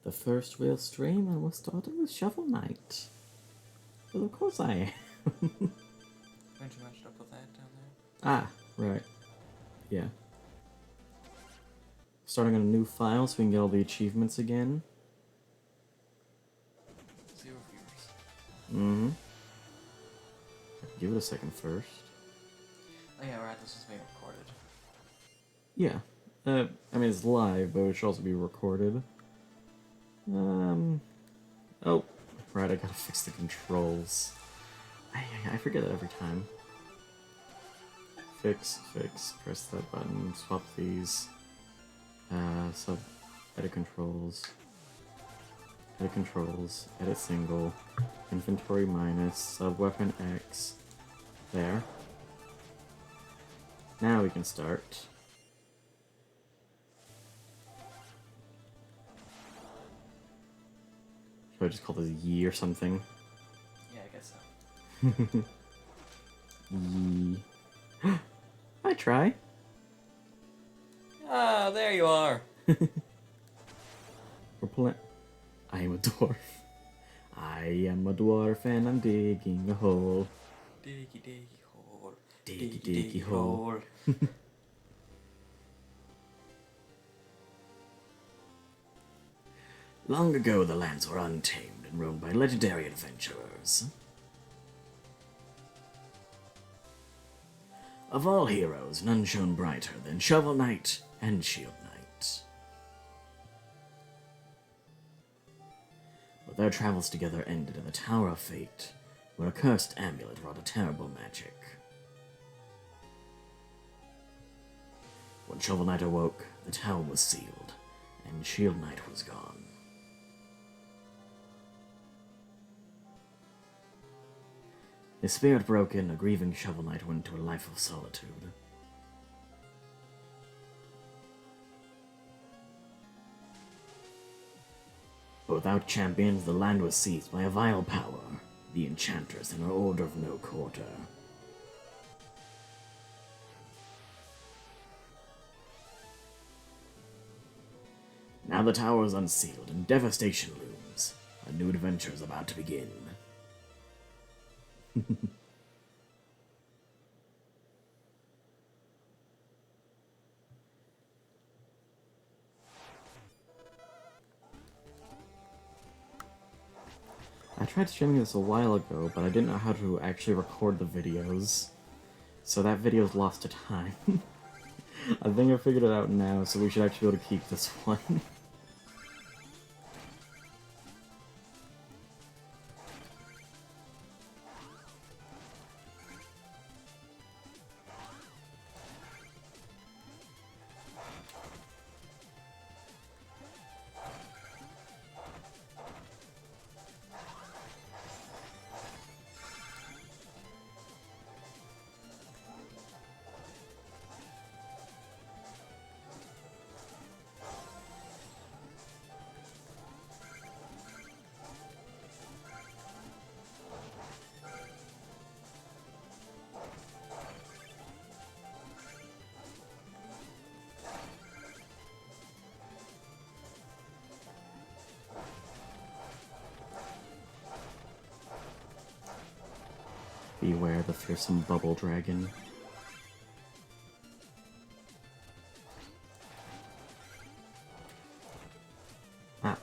The first real stream, and we're starting with Shovel Knight. Well, of course I am. When'd you match up with that down there? Ah, right. Yeah. Starting on a new file so we can get all the achievements again. 0 viewers. Mm-hmm. Give it a second first. Oh yeah, right, this is being recorded. Yeah. I mean, it's live, but it should also be recorded. Oh, right, I gotta fix the controls. I forget that every time. Fix, press that button, swap these. Edit controls, edit single, inventory minus, sub weapon X. There. Now we can start. Should I just call this Yi or something? Yeah, I guess so. Yi. I try. Ah, there you are! We're playing. I am a dwarf. I am a dwarf and I'm digging a hole. Diggy diggy hole. Diggy hole. Long ago, the lands were untamed and roamed by legendary adventurers. Of all heroes, none shone brighter than Shovel Knight and Shield Knight. But their travels together ended in the Tower of Fate, where a cursed amulet wrought a terrible magic. When Shovel Knight awoke, the tower was sealed, and Shield Knight was gone. His spirit broken, a grieving Shovel Knight went to a life of solitude. But without champions, the land was seized by a vile power, the Enchantress and her Order of No Quarter. Now the tower is unsealed and devastation looms. A new adventure is about to begin. I tried streaming this a while ago, but I didn't know how to actually record the videos. So that video's lost to time. I think I figured it out now, so we should actually be able to keep this one. Beware the fearsome bubble dragon. Ah.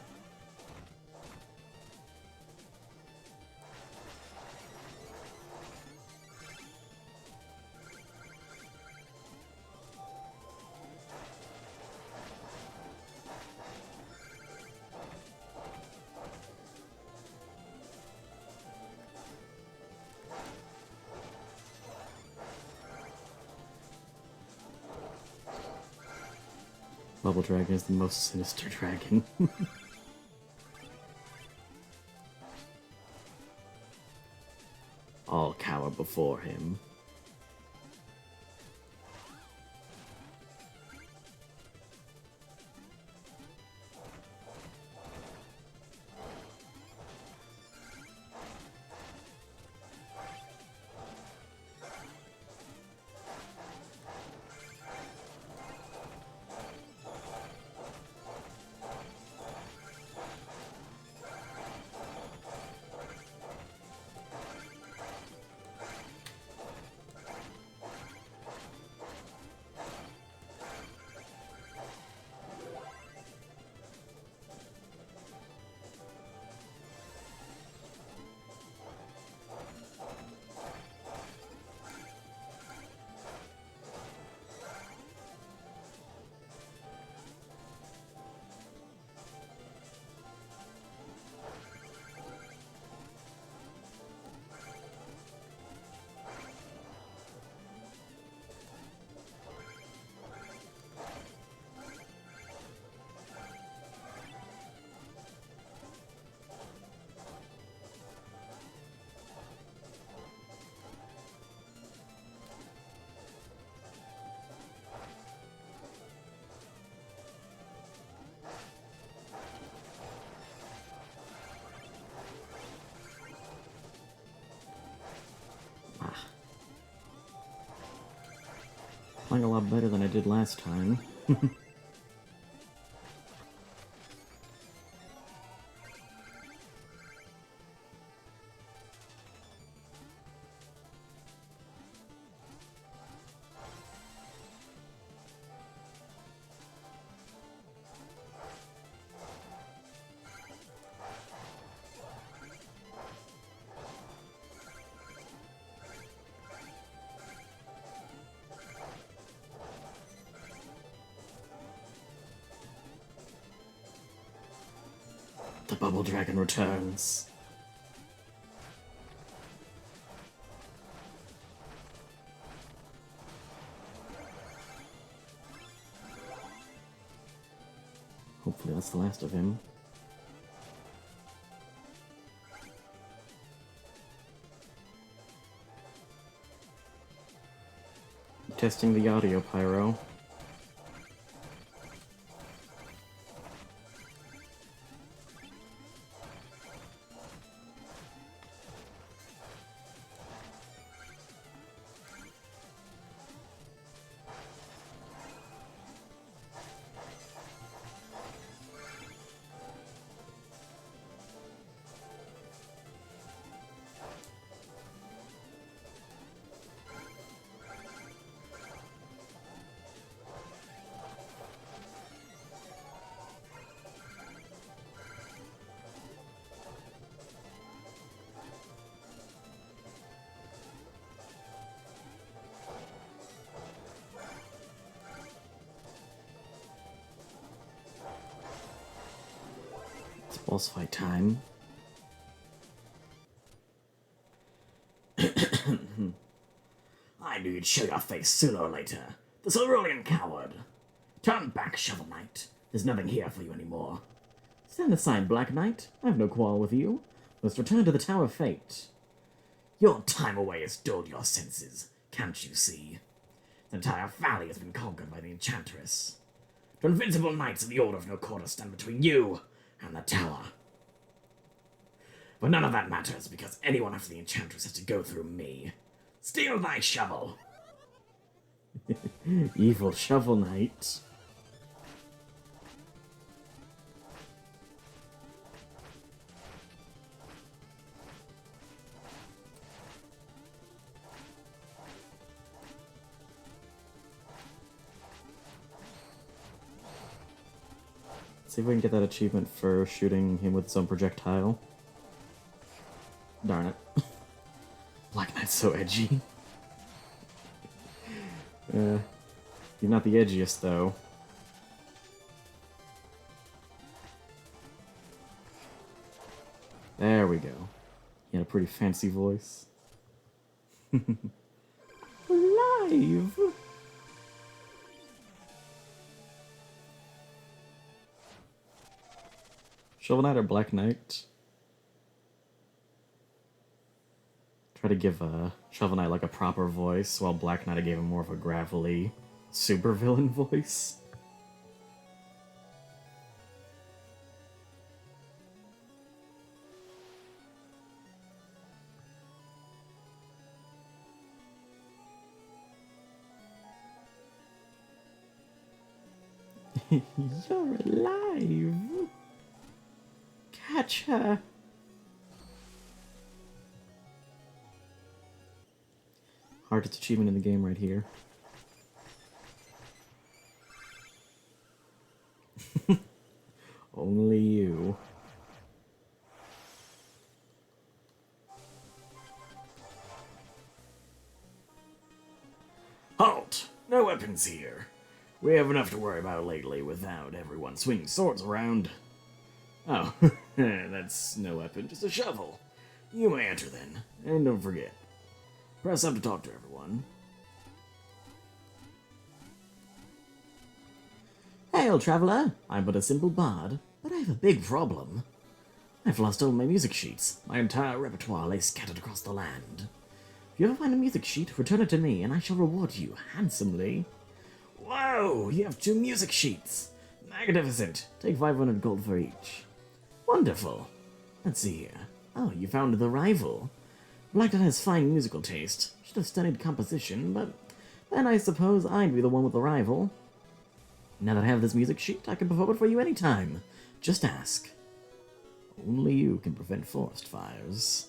Bubble Dragon is the most sinister dragon. All cower before him. Playing a lot better than I did last time. The Bubble Dragon returns. Hopefully that's the last of him. Testing the audio, Pyro. It's boss fight time. I knew you'd show your face sooner or later. The Cerulean coward. Turn back, Shovel Knight. There's nothing here for you anymore. Stand aside, Black Knight. I have no quarrel with you. Let's return to the Tower of Fate. Your time away has dulled your senses, can't you see? The entire valley has been conquered by the Enchantress. The invincible knights of the Order of No Quarter stand between you and the tower. But none of that matters, because anyone after the Enchantress has to go through me. Steal thy shovel! Evil Shovel Knight. See if we can get that achievement for shooting him with some projectile. Darn it. Black Knight's so edgy. You're not the edgiest, though. There we go. He had a pretty fancy voice. Live! Shovel Knight or Black Knight? Try to give Shovel Knight like a proper voice, while Black Knight I gave him more of a gravelly supervillain voice. You're alive! Catch her! Hardest achievement in the game right here. Only you. Halt! No weapons here. We have enough to worry about lately without everyone swinging swords around. Oh, that's no weapon, just a shovel. You may enter then, and don't forget. Press up to talk to everyone. Hail, traveller! I'm but a simple bard. But I have a big problem. I've lost all my music sheets. My entire repertoire lay scattered across the land. If you ever find a music sheet, return it to me, and I shall reward you handsomely. Whoa! You have 2 music sheets. Magnificent. Take 500 gold for each. Wonderful. Let's see here. Oh, you found the rival. Black Knight has fine musical taste. Should have studied composition, but then I suppose I'd be the one with the rival. Now that I have this music sheet, I can perform it for you anytime. Just ask. Only you can prevent forest fires.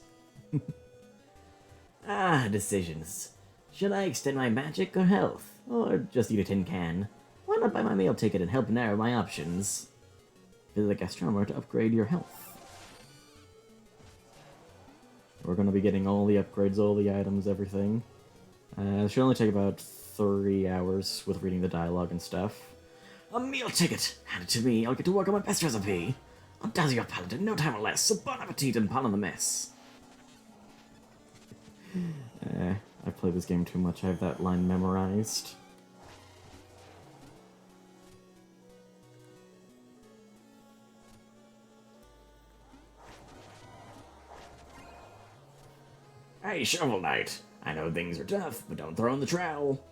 Ah, decisions. Should I extend my magic or health? Or just eat a tin can? Why not buy my meal ticket and help narrow my options? Visit the gastronomer to upgrade your health. We're gonna be getting all the upgrades, all the items, everything. It should only take about 3 hours with reading the dialogue and stuff. A meal ticket! Hand it to me, I'll get to work on my best recipe. I'll dazzle your palate in no time or less, so bon appetit and pardon the mess. I've played this game too much, I have that line memorized. Hey, Shovel Knight. I know things are tough, but don't throw in the trowel.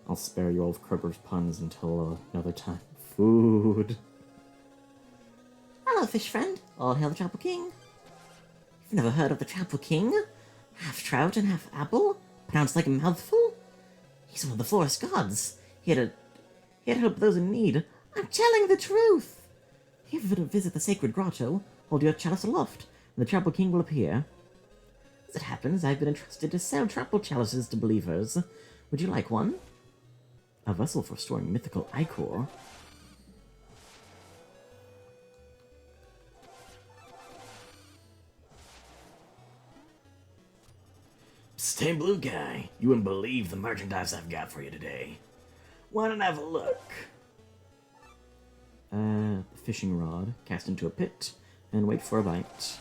I'll spare you all of Kroger's puns until another time. Food. Hello, fish friend. All hail the Tropical King. You've never heard of the Tropical King? Half trout and half apple, pronounced like a mouthful? He's one of the forest gods. Here to help those in need. I'm telling the truth. If you ever visit the sacred grotto, hold your chalice aloft, and the Tropical King will appear. As it happens, I've been entrusted to sell tropical chalices to believers. Would you like one? A vessel for storing mythical ichor. Stay blue guy, you wouldn't believe the merchandise I've got for you today. Why don't I have a look? Fishing rod, cast into a pit, and wait for a bite.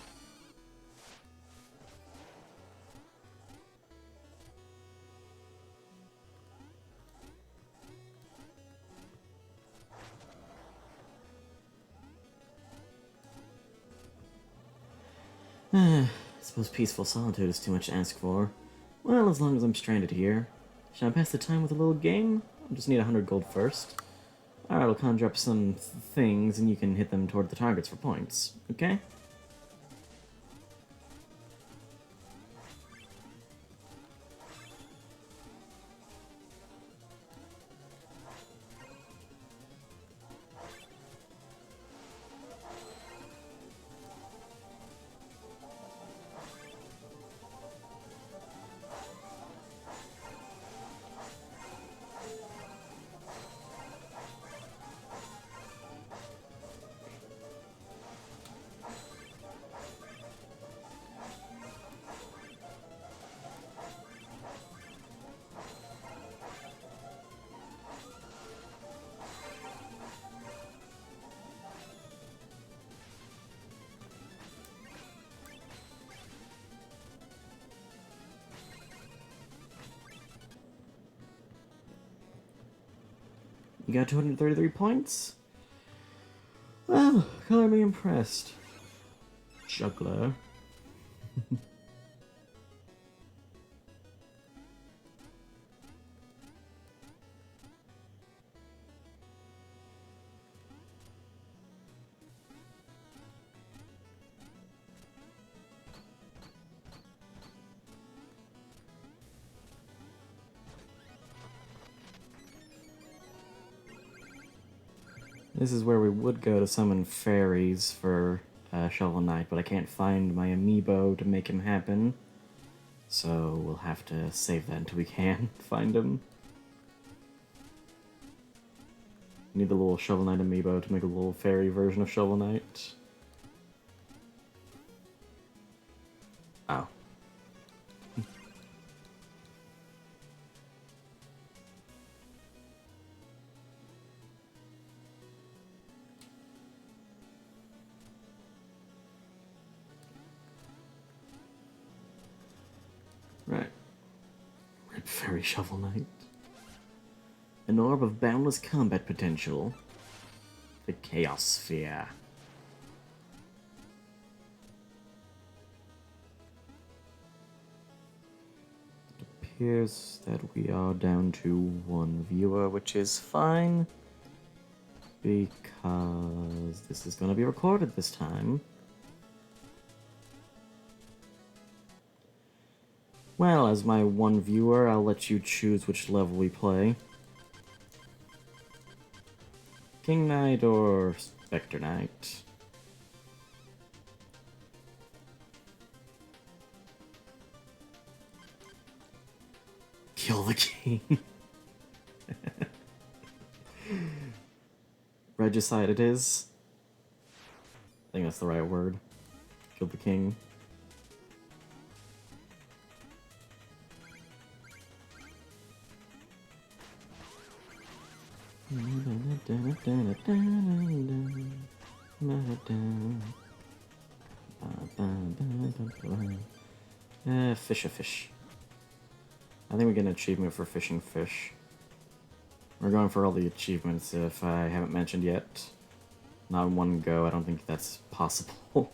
I suppose peaceful solitude is too much to ask for. Well, as long as I'm stranded here. Shall I pass the time with a little game? I just need 100 gold first. Alright, I'll conjure up some things, and you can hit them toward the targets for points. Okay? You got 233 points? Well, color me impressed. Juggler. This is where we would go to summon fairies for Shovel Knight, but I can't find my amiibo to make him happen. So we'll have to save that until we can find him. Need the little Shovel Knight amiibo to make a little fairy version of Shovel Knight. Oh. Right. Red Fairy Shovel Knight. An orb of boundless combat potential. The Chaos Sphere. It appears that we are down to one viewer, which is fine. Because this is going to be recorded this time. Well, as my one viewer, I'll let you choose which level we play. King Knight or Spectre Knight? Kill the king. Regicide it is. I think that's the right word. Kill the king. Fish a fish. I think we get an achievement for fishing fish. We're going for all the achievements if I haven't mentioned yet. Not in one go, I don't think that's possible.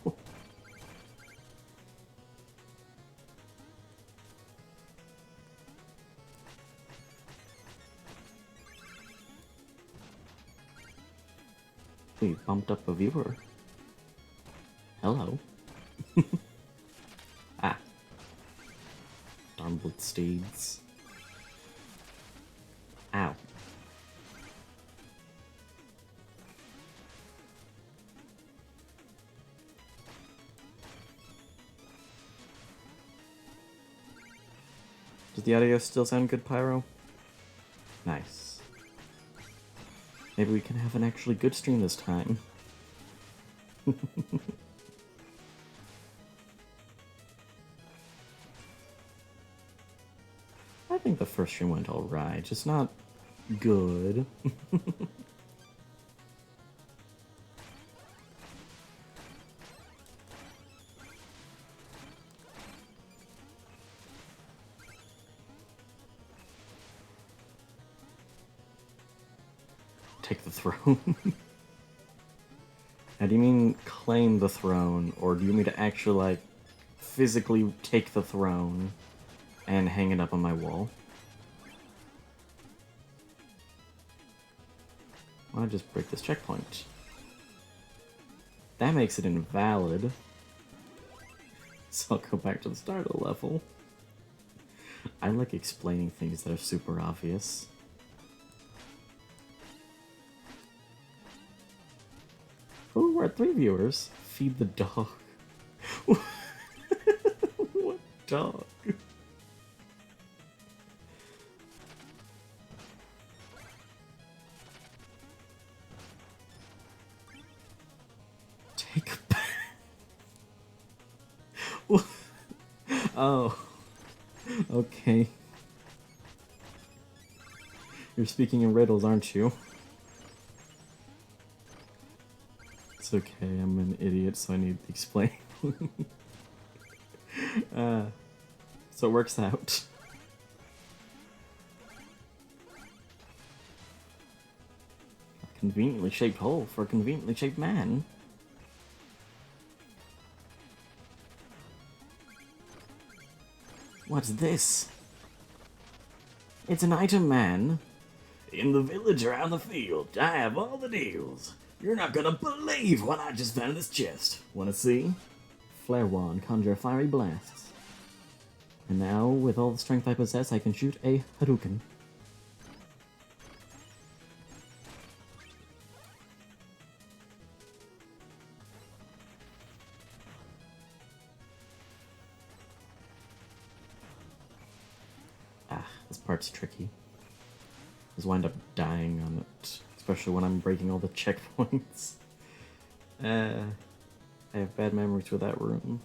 We bumped up a viewer. Hello. Ah. Darn blitz steeds. Ow. Does the audio still sound good, Pyro? Nice. Maybe we can have an actually good stream this time. I think the first stream went alright, just not good. Take the throne. Now, do you mean claim the throne, or do you mean to actually, like, physically take the throne and hang it up on my wall? Why don't I just break this checkpoint? That makes it invalid. So I'll go back to the start of the level. I like explaining things that are super obvious. Oh, we're at 3 viewers. Feed the dog. What dog? Take a bath. Oh. Okay. You're speaking in riddles, aren't you? It's okay, I'm an idiot, so I need to explain. So it works out. A conveniently shaped hole for a conveniently shaped man. What's this? It's an item, man. In the village around the field, I have all the deals. You're not gonna believe what I just found in this chest. Wanna see? Flare wand, conjure fiery blasts. And now, with all the strength I possess, I can shoot a Hadouken. Ah, this part's tricky. I just wind up dying on it, especially when I'm breaking all the checkpoints. I have bad memories with that room.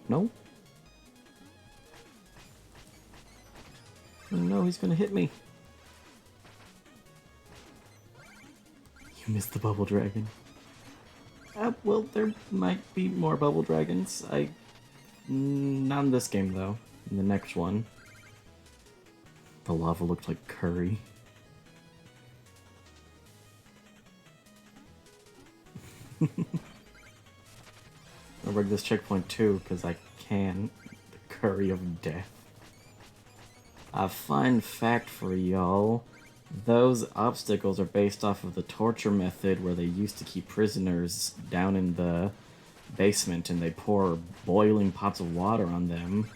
No? Oh no, he's gonna hit me. You missed the bubble dragon. Well, there might be more bubble dragons. Not in this game, though. In the next one. The lava looked like curry. I'll break this checkpoint too, because I can. The Curry of Death. A fun fact for y'all. Those obstacles are based off of the torture method where they used to keep prisoners down in the basement and they pour boiling pots of water on them.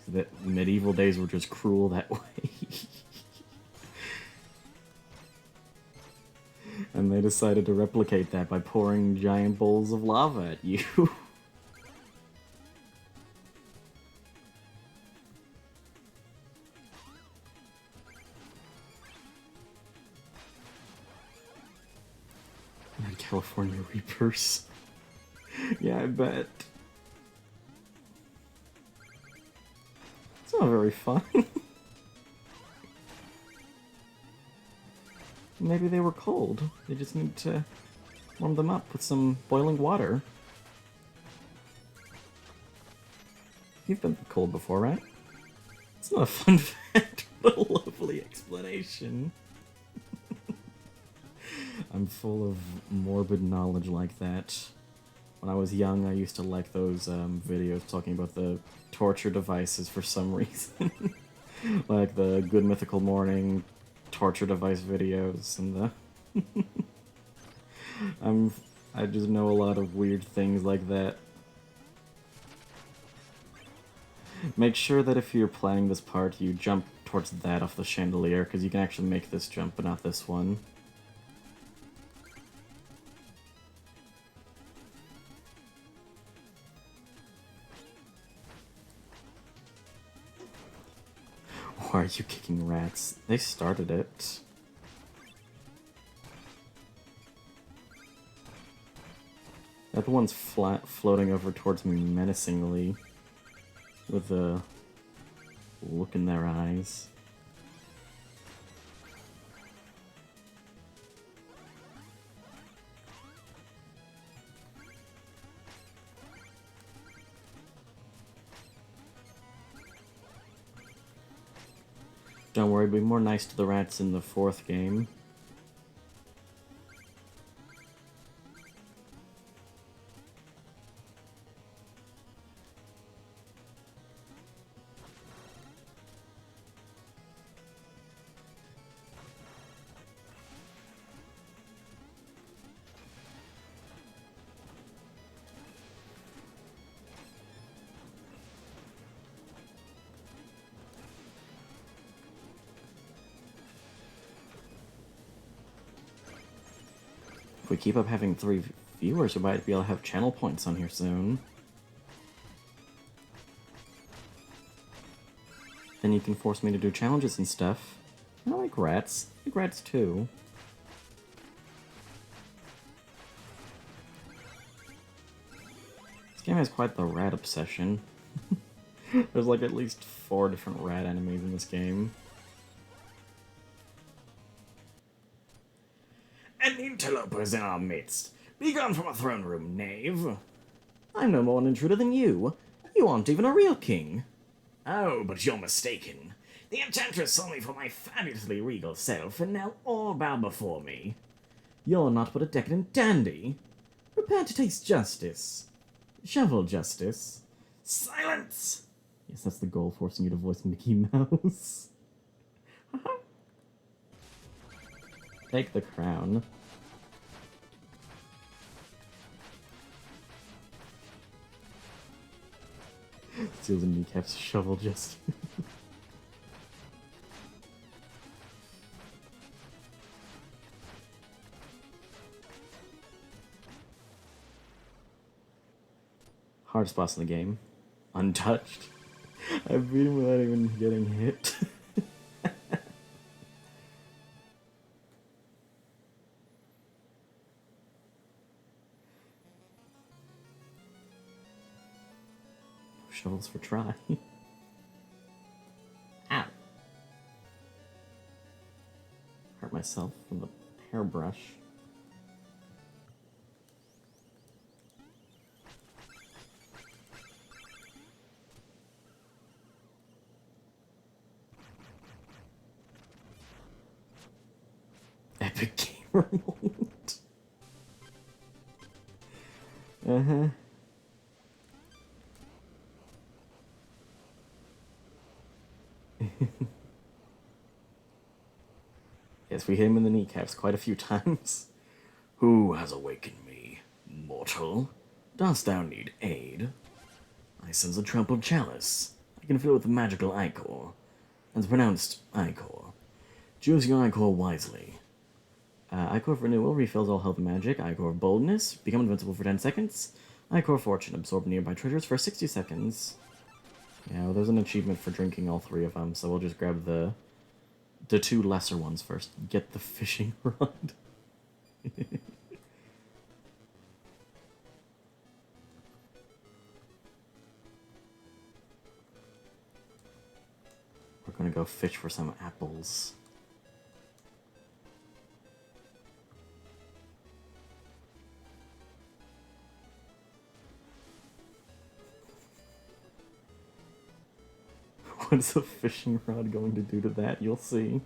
That medieval days were just cruel that way. And they decided to replicate that by pouring giant bowls of lava at you. And California Reapers. Yeah, I bet. It's not very fun. Maybe they were cold. They just need to warm them up with some boiling water. You've been cold before, right? It's not a fun fact, but a lovely explanation. I'm full of morbid knowledge like that. When I was young, I used to like those videos talking about the torture devices for some reason. Like the Good Mythical Morning torture device videos and the... I just know a lot of weird things like that. Make sure that if you're playing this part, you jump towards that off the chandelier, because you can actually make this jump, but not this one. Why are you kicking rats? They started it. That one's floating over towards me menacingly, with a look in their eyes. Don't worry, be more nice to the rats in the 4th game. If we keep up having 3 viewers, we might be able to have channel points on here soon. Then you can force me to do challenges and stuff. I like rats. I like rats too. This game has quite the rat obsession. There's like at least 4 different rat enemies in this game. An interloper is in our midst. Be gone from a throne room, knave. I'm no more an intruder than you. You aren't even a real king. Oh, but you're mistaken. The Enchantress saw me for my fabulously regal self, and now all bow before me. You're not but a decadent dandy. Prepare to taste justice. Shovel justice. Silence! Yes, that's the goal, forcing you to voice Mickey Mouse. Take the crown. Steals and kneecaps, shovel just. Hardest boss in the game. Untouched. I beat him without even getting hit. Shovels for try. Ow. Hurt myself with a hairbrush. Epic gamer mode. Uh-huh. Yes, we hit him in the kneecaps quite a few times. Who has awakened me, mortal? Dost thou need aid? I sense a trampled chalice. I can fill it with magical ichor. It's pronounced ichor. Choose your ichor wisely. Ichor of Renewal refills all health and magic. Ichor of Boldness, become invincible for 10 seconds. Ichor of Fortune, absorb nearby treasures for 60 seconds. Yeah, well, there's an achievement for drinking all 3 of them, so we'll just grab the 2 lesser ones first. Get the fishing rod. We're gonna go fish for some apples. What is a fishing rod going to do to that? You'll see.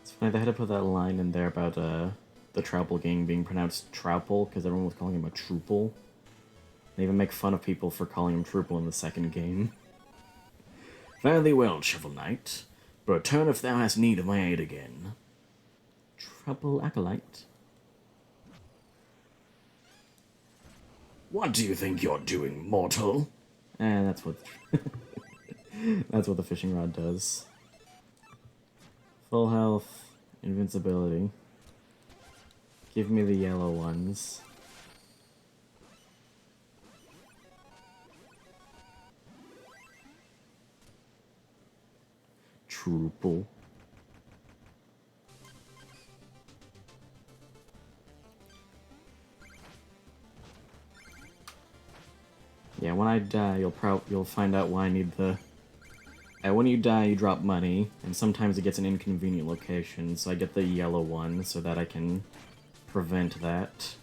It's funny, they had to put that line in there about the Troupple gang being pronounced Troupple because everyone was calling him a Troople. They even make fun of people for calling him Troople in the second game. Fare thee well, Shovel Knight. But return if thou hast need of my aid again. Trouble Acolyte. What do you think you're doing, mortal? That's what that's what the fishing rod does. Full health, invincibility. Give me the yellow ones. Troople. Yeah, when I die, you'll find out why I need the. When you die, you drop money, and sometimes it gets an inconvenient location. So I get the yellow one so that I can prevent that.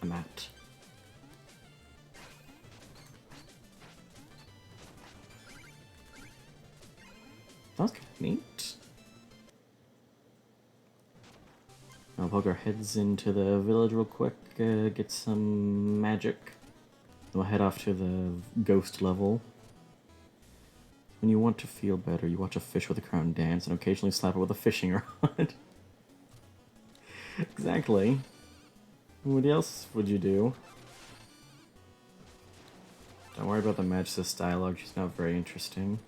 I'm out. That was kind of neat. I'll poke our heads into the village real quick, get some magic. Then we'll head off to the ghost level. When you want to feel better, you watch a fish with a crown dance and occasionally slap it with a fishing rod. Exactly. What else would you do? Don't worry about the Magic's dialogue, she's not very interesting.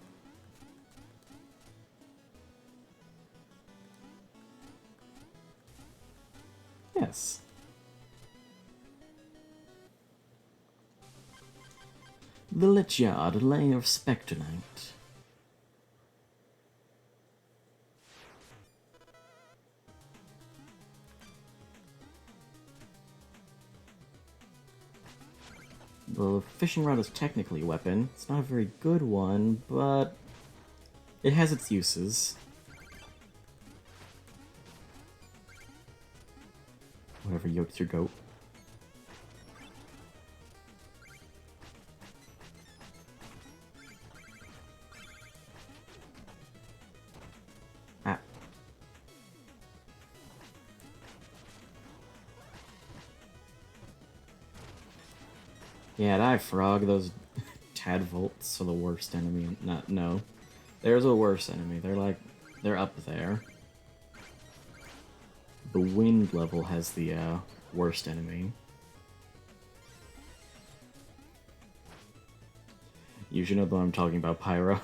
Yes. The Lich Yard, Lair of Spectre Knight. The fishing rod is technically a weapon. It's not a very good one, but it has its uses. Whatever yokes your goat. Ah. Yeah, die frog, those Tadvolts are the worst enemy. No. There's a worse enemy. They're up there. The wind level has the worst enemy. You should know what I'm talking about, Pyro.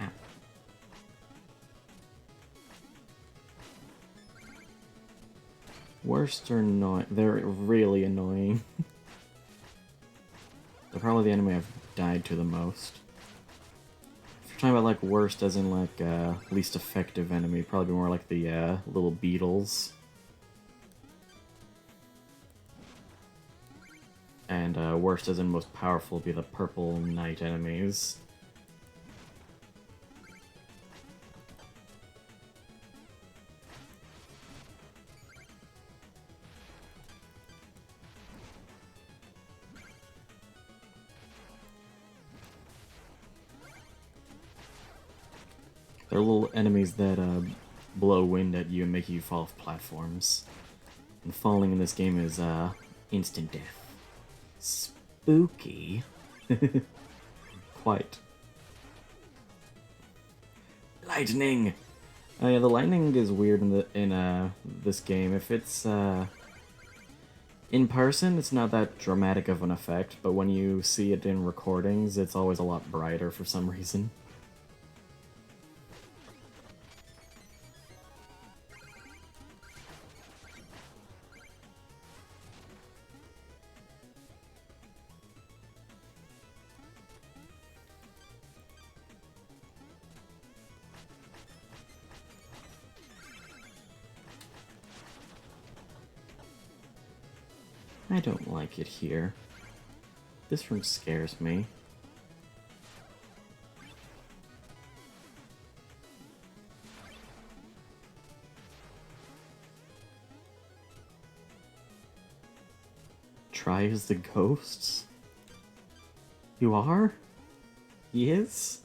Ah. Worst or not, they're really annoying. They're probably the enemy I've died to the most. If you're talking about like worst as in like least effective enemy, probably be more like the little beetles. And worst as in most powerful would be the purple knight enemies. They're little enemies that blow wind at you and make you fall off platforms. And falling in this game is instant death. Spooky. Quite. Lightning! Oh yeah, the lightning is weird in this game. If it's in person, it's not that dramatic of an effect, but when you see it in recordings, it's always a lot brighter for some reason. I don't like it here. This room scares me. Try as the ghosts? You are? He is?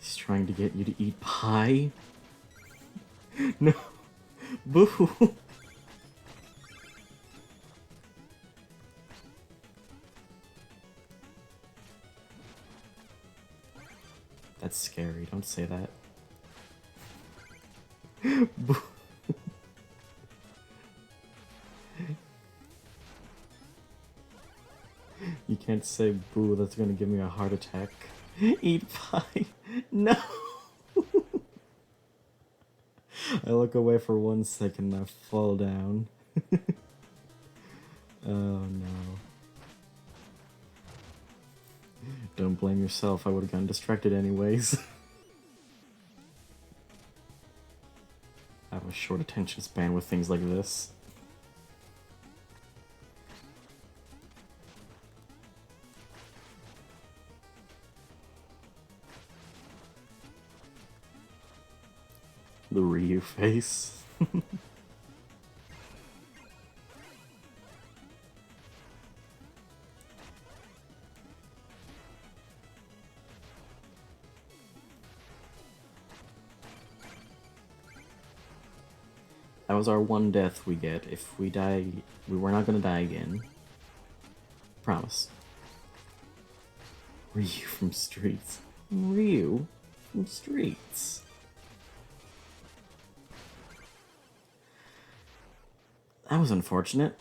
He's trying to get you to eat pie? No. Boo! That's scary, don't say that. Boo. You can't say boo, that's gonna give me a heart attack. Eat pie. No! I look away for 1 second and I fall down. Oh no. Don't blame yourself, I would have gotten distracted anyways. I have a short attention span with things like this. The Ryu face. That was our one death we get. If we die, we were not gonna die again. Promise. Ryu from Streets. Ryu from Streets. That was unfortunate.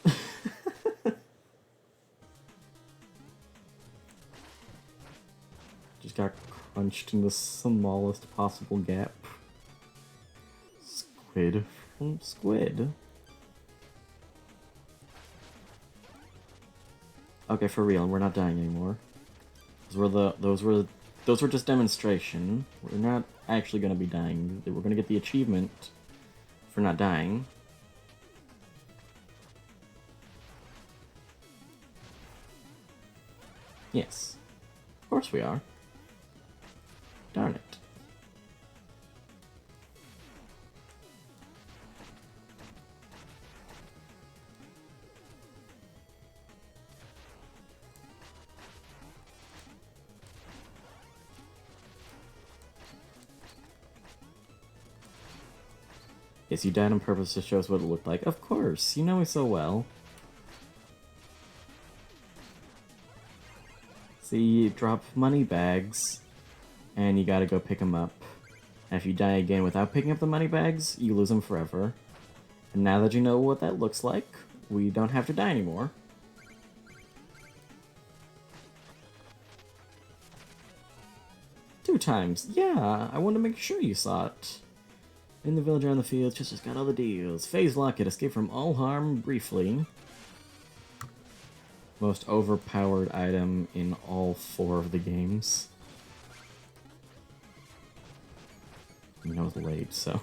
Just got crunched in the smallest possible gap. Squid from Squid. Okay, for real, we're not dying anymore. Those were just demonstration. We're not actually gonna be dying. We're gonna get the achievement for not dying. Yes. Of course we are. Darn it. Yes, you died on purpose to show us what it looked like. Of course, you know me so well. See, you drop money bags, and you gotta go pick them up. And if you die again without picking up the money bags, you lose them forever. And now that you know what that looks like, we don't have to die anymore. Two times. Yeah, I wanted to make sure you saw it. In the village around the fields, Chester's got all the deals. Phase Locket, escape from all harm briefly. most overpowered item in all 4 of the games. I know it's late, so...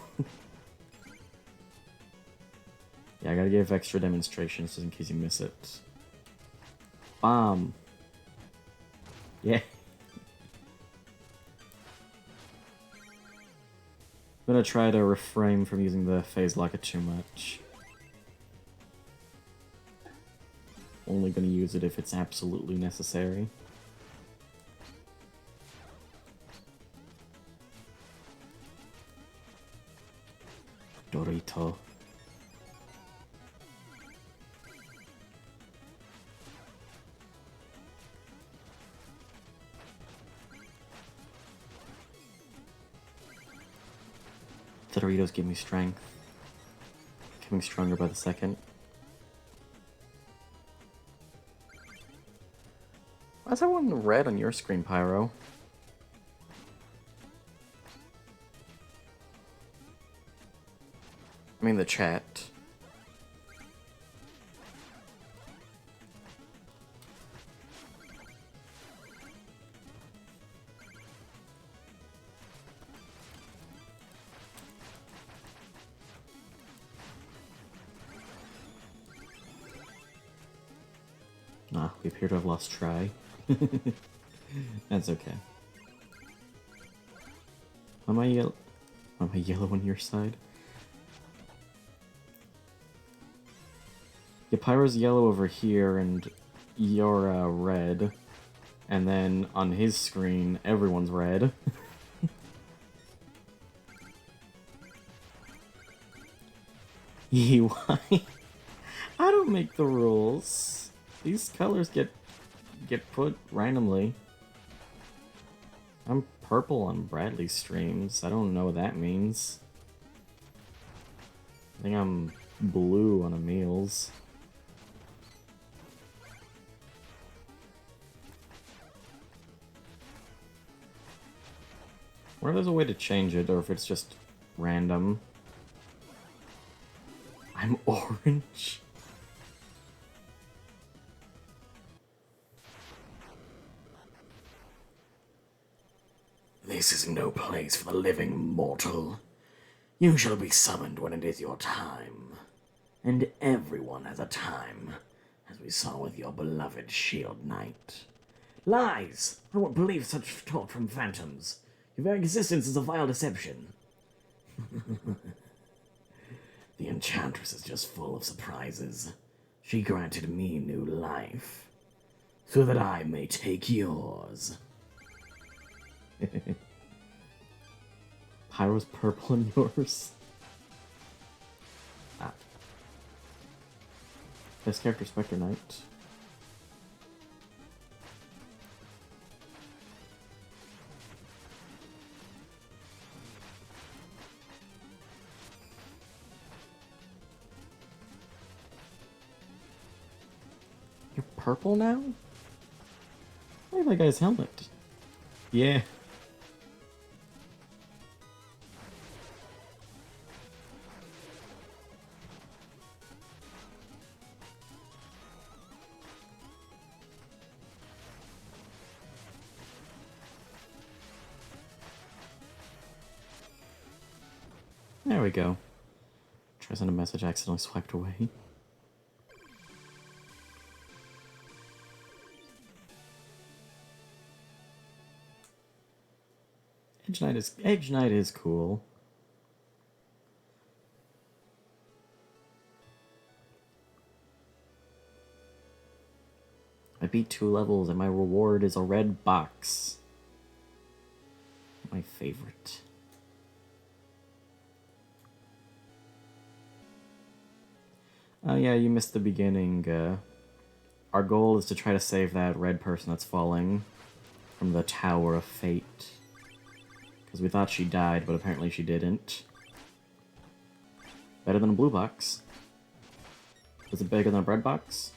yeah, I gotta give extra demonstrations just in case you miss it. Bomb! Yeah. I'm gonna try to refrain from using the phase locket too much. Only gonna use it if it's absolutely necessary. Dorito. The Doritos give me strength. Becoming stronger by the second. Why is that one red on your screen, Pyro? I mean the chat. Ah, we appear to have lost try. That's okay. Am I yellow on your side? Yeah, Pyro's yellow over here, and you're red. And then on his screen, everyone's red. Why? I don't make the rules. These colors get put randomly. I'm purple on Bradley's streams. I don't know what that means. I think I'm blue on Emil's. I wonder if there's a way to change it, or if it's just random. I'm orange. This is no place for the living, mortal. You shall be summoned when it is your time. And everyone has a time, as we saw with your beloved Shield Knight. Lies! I won't believe such talk from phantoms. Your very existence is a vile deception. The Enchantress is just full of surprises. She granted me new life, so that I may take yours. Pyro's purple and yours. Ah. Best character, Spectre Knight. You're purple now? Look at that guy's helmet. Yeah. There we go. Try to send a message, accidentally swiped away. Edge Knight is cool. I beat 2 levels and my reward is a red box. My favorite. Oh yeah, you missed the beginning. Our goal is to try to save that red person that's falling from the Tower of Fate. Because we thought she died, but apparently she didn't. Better than a blue box. Is it bigger than a bread box?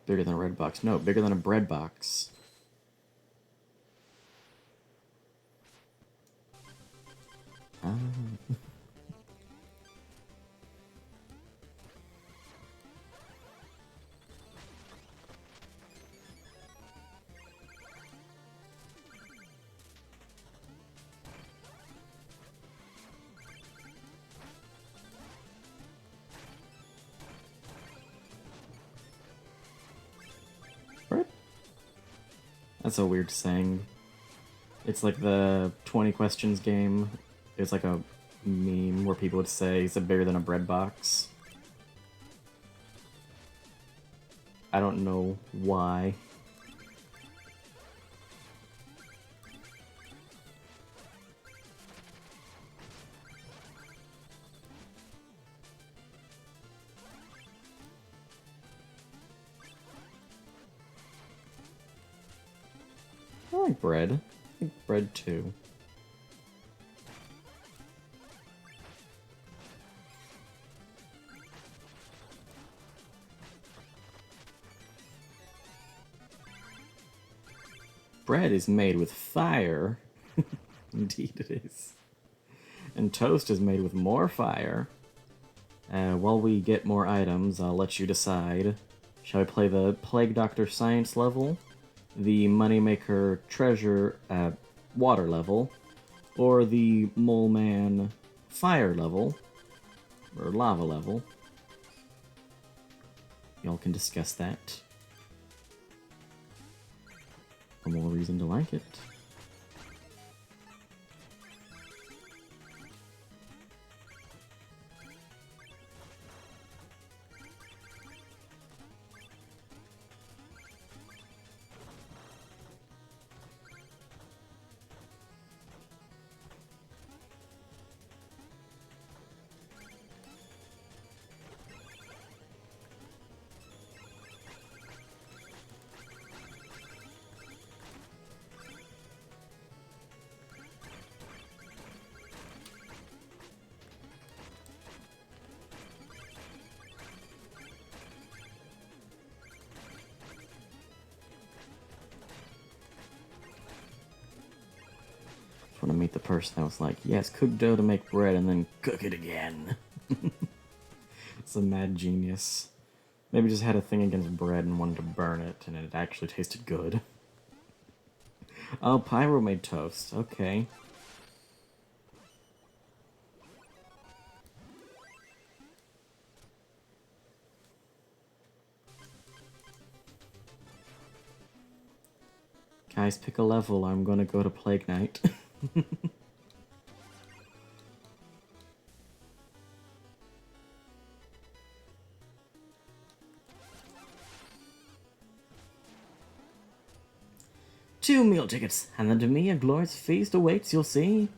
Bigger than a red box. No, bigger than a bread box. Ah. Bread? That's a weird saying. It's like the 20 questions game. It's like a meme where people would say, is it bigger than a bread box? I don't know why. I like bread. I like bread too. Bread is made with fire. Indeed it is. And toast is made with more fire. While we get more items, I'll let you decide. Shall I play the Plague Doctor Science level, the Moneymaker Treasure Water level, or the Mole Man Fire level, or Lava level? Y'all can discuss that. For more reason to like it. Just want to meet the person that was like, yes, cook dough to make bread and then cook it again. It's a mad genius. Maybe just had a thing against bread and wanted to burn it, and it actually tasted good. Oh, Pyro made toast. Okay. Guys, pick a level. I'm gonna go to Plague Knight. Two meal tickets. Hand them to me. A glorious feast awaits, you'll see.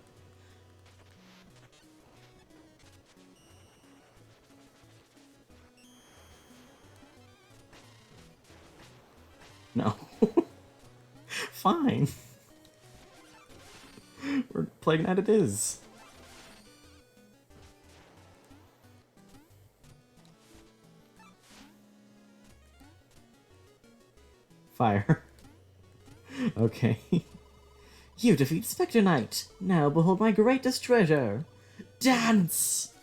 No. Fine. We're Plague Knight it is. Fire. Okay. You defeat Spectre Knight. Now behold my greatest treasure. Dance!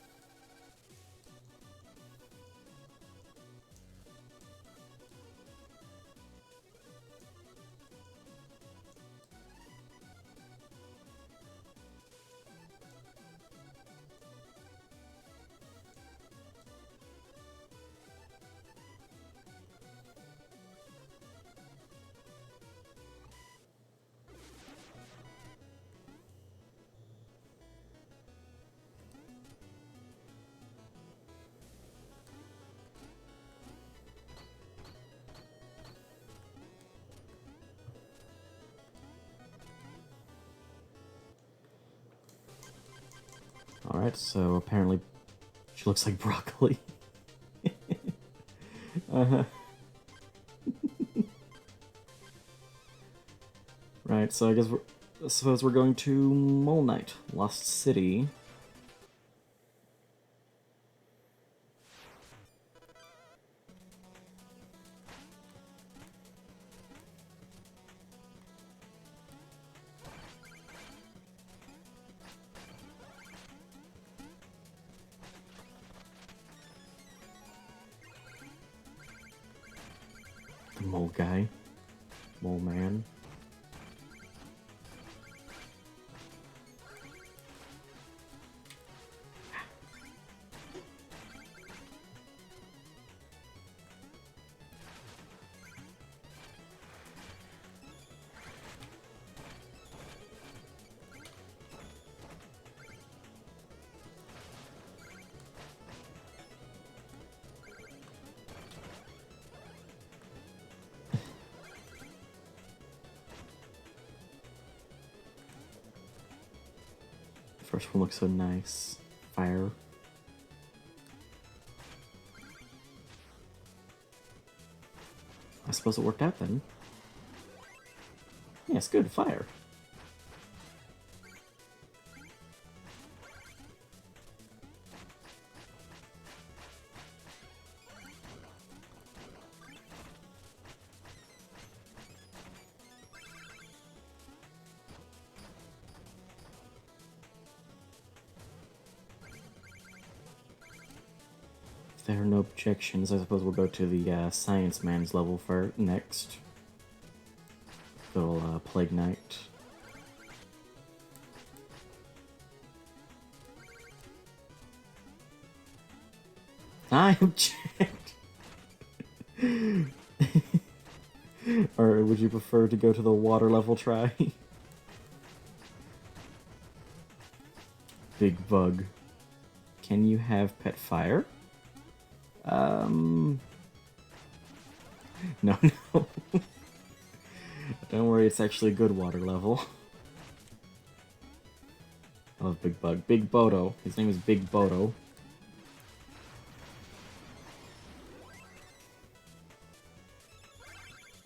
Alright, so apparently she looks like broccoli. uh-huh. Right, so I suppose we're going to Mole Knight, Lost City. mole guy. Mole man. First one looks so nice. Fire. I suppose it worked out then. Yes, good, fire. If there are no objections, I suppose we'll go to the Science Man's level for next. Little Plague Knight. I object! Or would you prefer to go to the water level try? Big Bug. Can you have pet fire? No, no. Don't worry, it's actually a good water level. I love Big Bug. Big Bodo. His name is Big Bodo.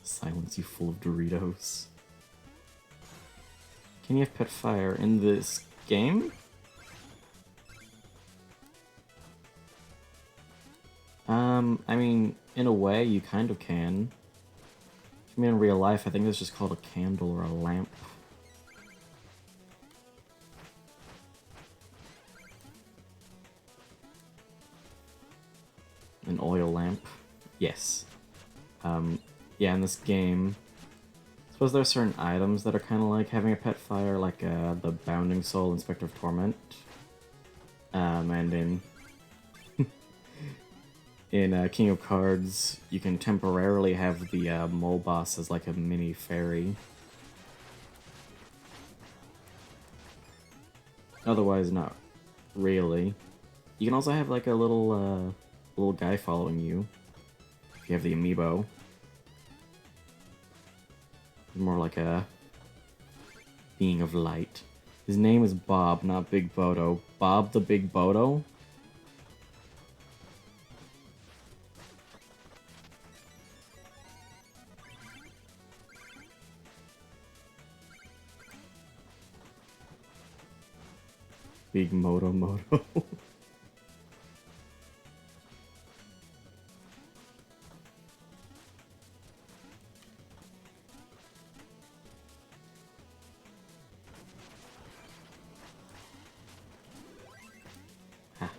Silence, you full of Doritos. Can you have pet fire in this game? I mean, in a way, you kind of can. I mean, in real life, I think it's just called a candle or a lamp. An oil lamp. Yes. Yeah, in this game, I suppose there are certain items that are kind of like having a pet fire, like the Bounding Soul Inspector of Torment. And in King of Cards, you can temporarily have the mole boss as like a mini fairy. Otherwise, not really. You can also have like a little guy following you. If you have the amiibo. More like a being of light. His name is Bob, not Big Bodo. Bob the Big Bodo? Big Moto Moto. Ha.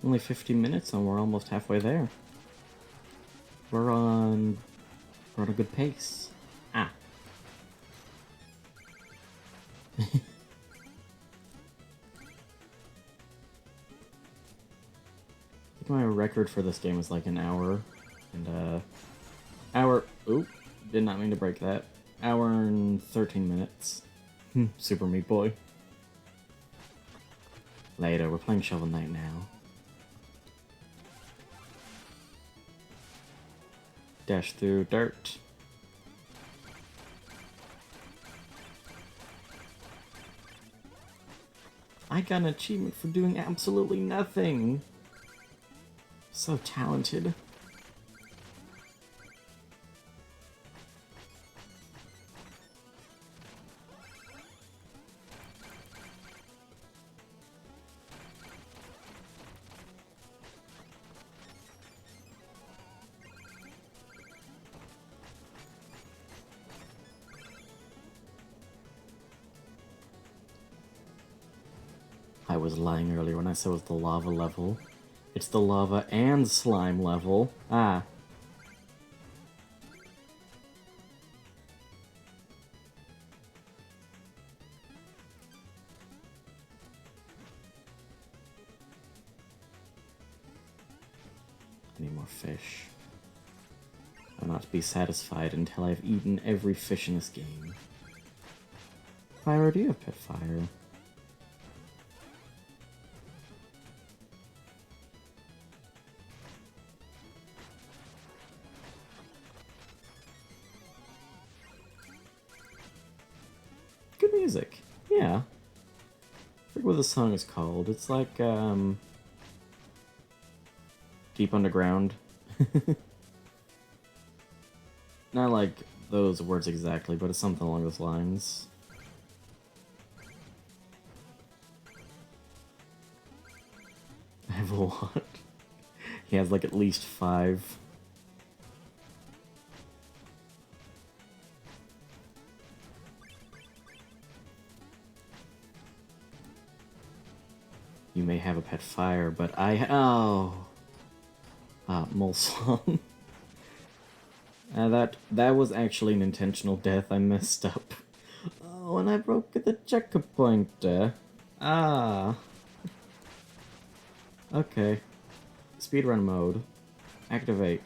Only 50 minutes and we're almost halfway there. We're on a good pace. Ah. I think my record for this game is like an hour. And oop, did not mean to break that. Hour and 13 minutes. Super Meat Boy. Later, we're playing Shovel Knight now. Dash through dirt. I got an achievement for doing absolutely nothing. So talented. I was lying earlier when I said it was the lava level. It's the lava and slime level. Ah. I need more fish. I'll not be satisfied until I've eaten every fish in this game. Fire, do you have pet fire? Good music. Yeah. I forget what the song is called. It's like, Deep Underground. Not like those words exactly, but it's something along those lines. I have a lot. He has like at least 5. You may have a pet fire, but oh. Mole Song. That was actually an intentional death. I messed up. Oh, and I broke the checkpoint. Ah. Okay. Speedrun mode. Activate.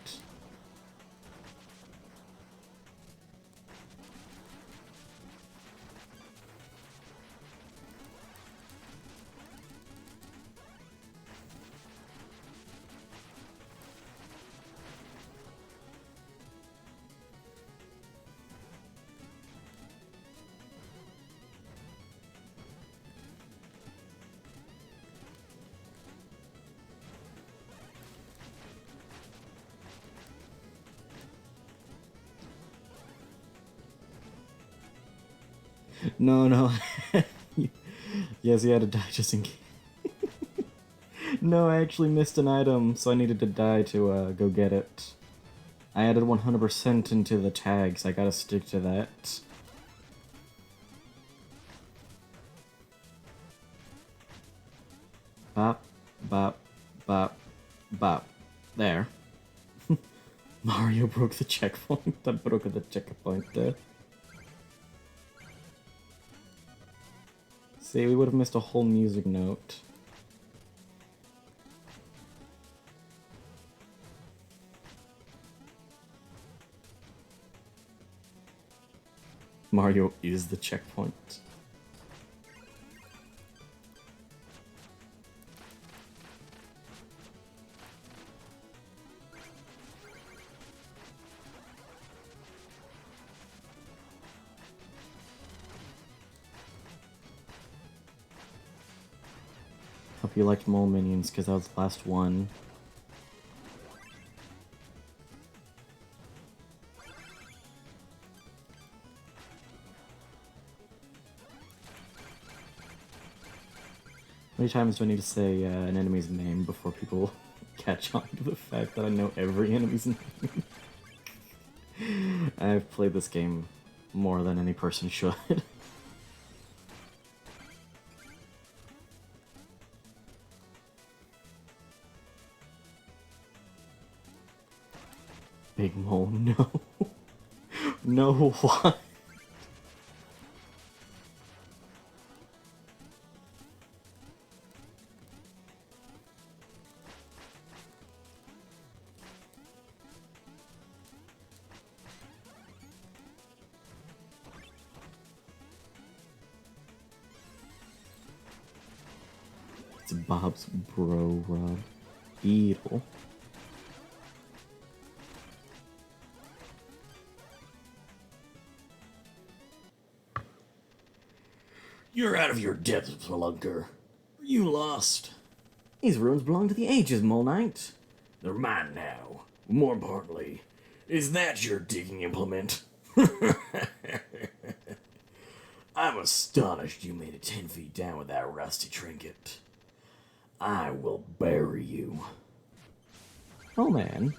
No. Yes, he had to die just in case. No, I actually missed an item, so I needed to die to go get it. I added 100% into the tags, I gotta stick to that. Bop, bop, bop, bop. There. Mario broke the checkpoint. I broke the checkpoint there. See, we would have missed a whole music note. Mario is the checkpoint. Hope you liked Mole Minions, because that was the last one. How many times do I need to say an enemy's name before people catch on to the fact that I know every enemy's name? I've played this game more than any person should. Big Mole, no. No, what? It's Bob's Bro Rub Beetle. You're out of your depth, Spelunker. Are you lost? These ruins belong to the ages, Mole Knight. They're mine now. More importantly, is that your digging implement? I'm astonished you made it 10 feet down with that rusty trinket. I will bury you. Oh, man.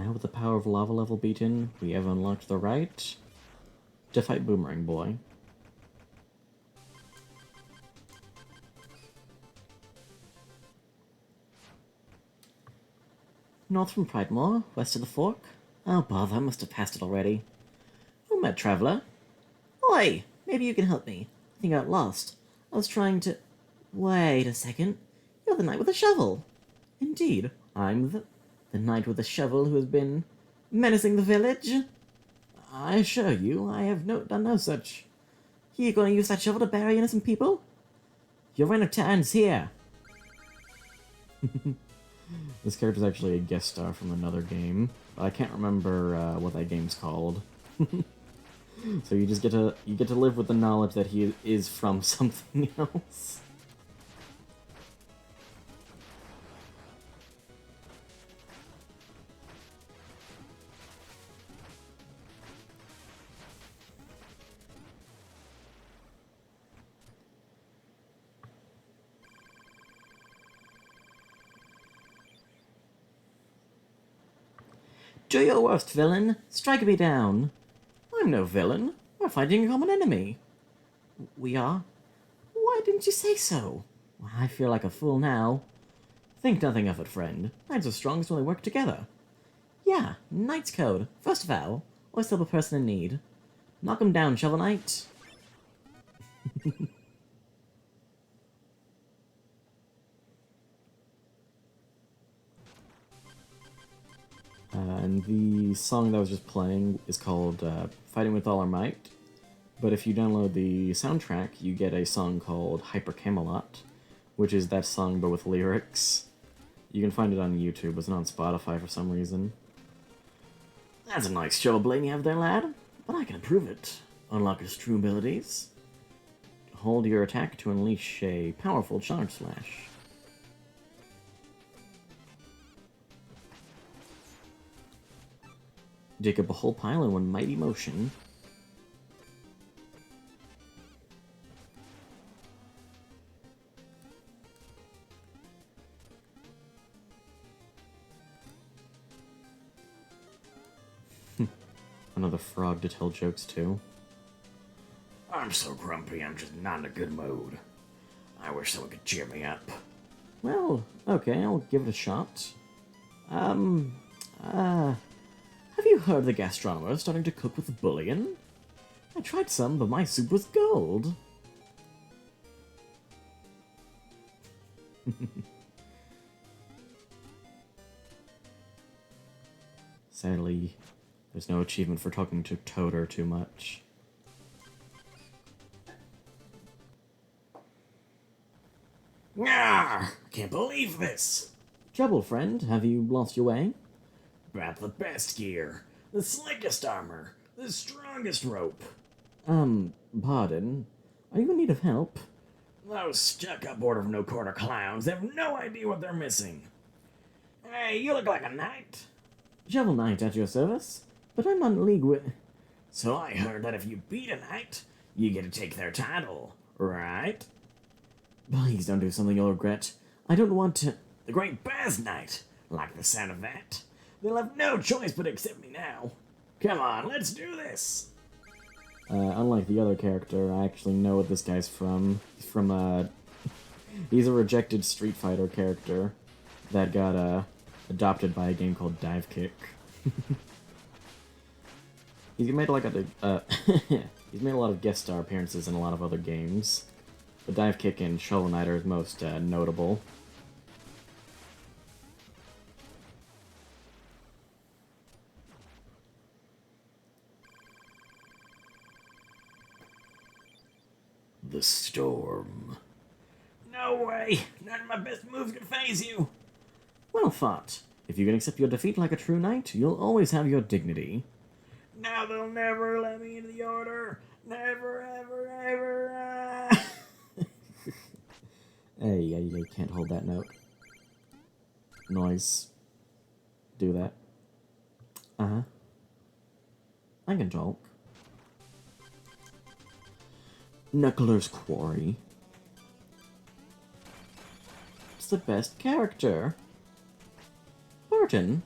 now with the power of lava level beaten, we have unlocked the right to fight Boomerang Boy. North from Pridemore, west of the Fork. Oh, bother, I must have passed it already. Oh, met traveler. Oi! Maybe you can help me. I think I got lost. I was trying to... Wait a second. You're the knight with the shovel. Indeed, I'm the knight with the shovel who has been menacing the village. I assure you, I have done no such. You gonna use that shovel to bury innocent people? Your reign of terror's here. This character's actually a guest star from another game, but I can't remember what that game's called. So you just get to live with the knowledge that he is from something else. Do your worst, villain. Strike me down. I'm no villain. We're fighting a common enemy. We are? Why didn't you say so? I feel like a fool now. Think nothing of it, friend. Knights are strongest when they work together. Yeah, Knight's Code. First vow. Always help a person in need. Knock him down, Shovel Knight. And the song that was just playing is called Fighting With All Our Might. But if you download the soundtrack, you get a song called Hyper Camelot, which is that song but with lyrics. You can find it on YouTube, it's not on Spotify for some reason. That's a nice shovel blade you have there, lad. But I can improve it. Unlock his true abilities. Hold your attack to unleash a powerful charge slash. Dig up a whole pile in one mighty motion. Another frog to tell jokes to. I'm so grumpy, I'm just not in a good mood. I wish someone could cheer me up. Well, okay, I'll give it a shot. Have you heard the gastronomer starting to cook with bullion? I tried some, but my soup was gold. Sadly, there's no achievement for talking to Toader too much. Ah, I can't believe this! Trouble, friend, have you lost your way? Brought the best gear, the slickest armor, the strongest rope. Pardon? Are you in need of help? Those stuck-up Order of No Quarter clowns have no idea what they're missing. Hey, you look like a knight. Shovel Knight at your service? But I'm not in league with... So I heard that if you beat a knight, you get to take their title, right? Please don't do something you'll regret. I don't want to... The Great Baz Knight. Like the sound of that. They'll have no choice but accept me now. Come on, let's do this. Unlike the other character, I actually know what this guy's from. He's from, he's a rejected Street Fighter character that got, adopted by a game called Dive Kick. He's made like he's made a lot of guest star appearances in a lot of other games. But Dive Kick and Shovel Knight are his most, notable. The storm. No way! None of my best moves can phase you! Well thought. If you can accept your defeat like a true knight, you'll always have your dignity. Now they'll never let me into the order! Never, ever, ever! Hey, you can't hold that note. Noise. Do that. Uh-huh. I can talk. Knuckler's Quarry. It's the best character. Burton.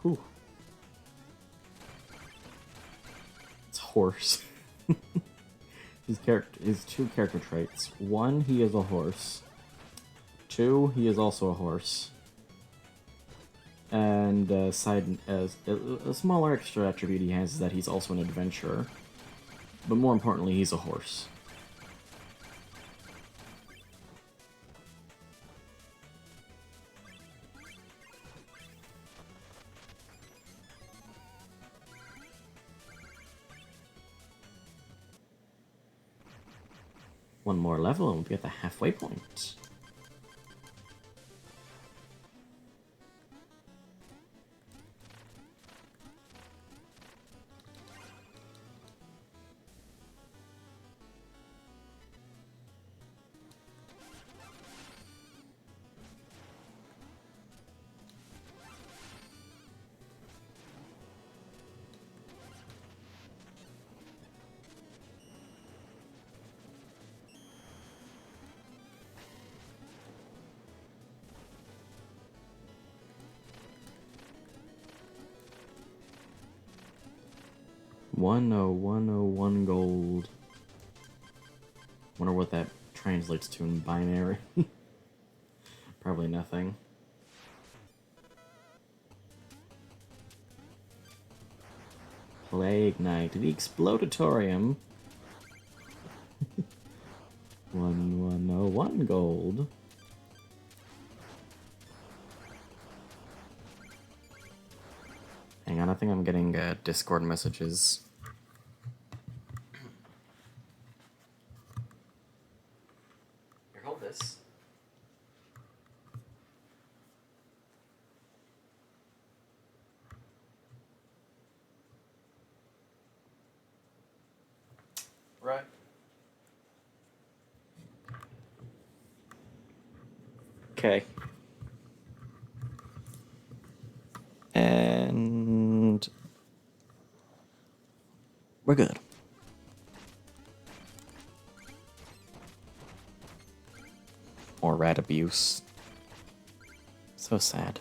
Whew. It's horse. His two character traits. One, he is a horse. Two, he is also a horse. And a smaller extra attribute he has is that he's also an adventurer. But more importantly, he's a horse. One more level and we'll be at the halfway point. $10101 gold. Wonder what that translates to in binary. Probably nothing. Plague Knight, the Explodatorium. 1101 gold. Hang on, I think I'm getting Discord messages. Here, hold this. Right. Okay. And we're good. More rat abuse. So sad.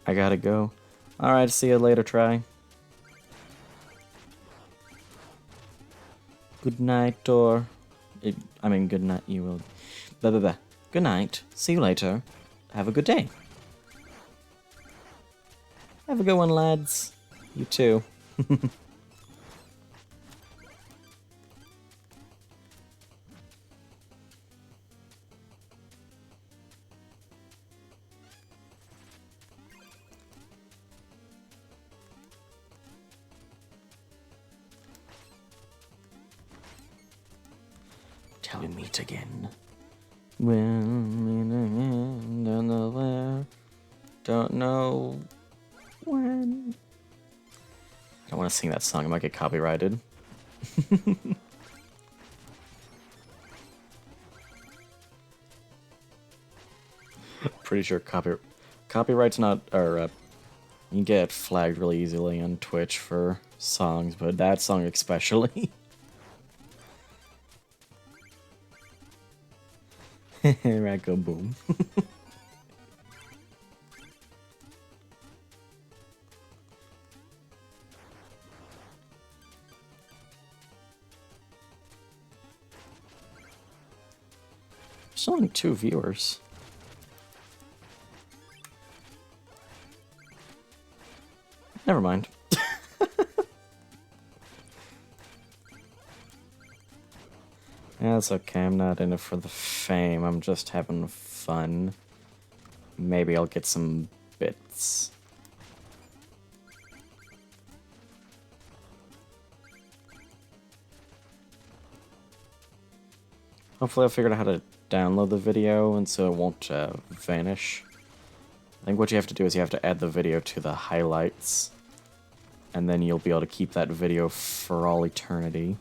I gotta go. Alright, see you later, Try. Good night, or... good night, you will... Blah, blah, blah. Good night. See you later. Have a good day. Have a good one, lads. You too. Till we meet again. When we meet again, don't know where, don't know when. I don't want to sing that song, it might get copyrighted. Pretty sure copyright's not, or you can get flagged really easily on Twitch for songs, but that song especially. Racko boom. There's only 2 viewers. Never mind. Yeah, that's okay. I'm not in it for the fame. I'm just having fun. Maybe I'll get some bits. Hopefully I figured out how to download the video, and so it won't vanish. I think what you have to do is you have to add the video to the highlights, and then you'll be able to keep that video for all eternity.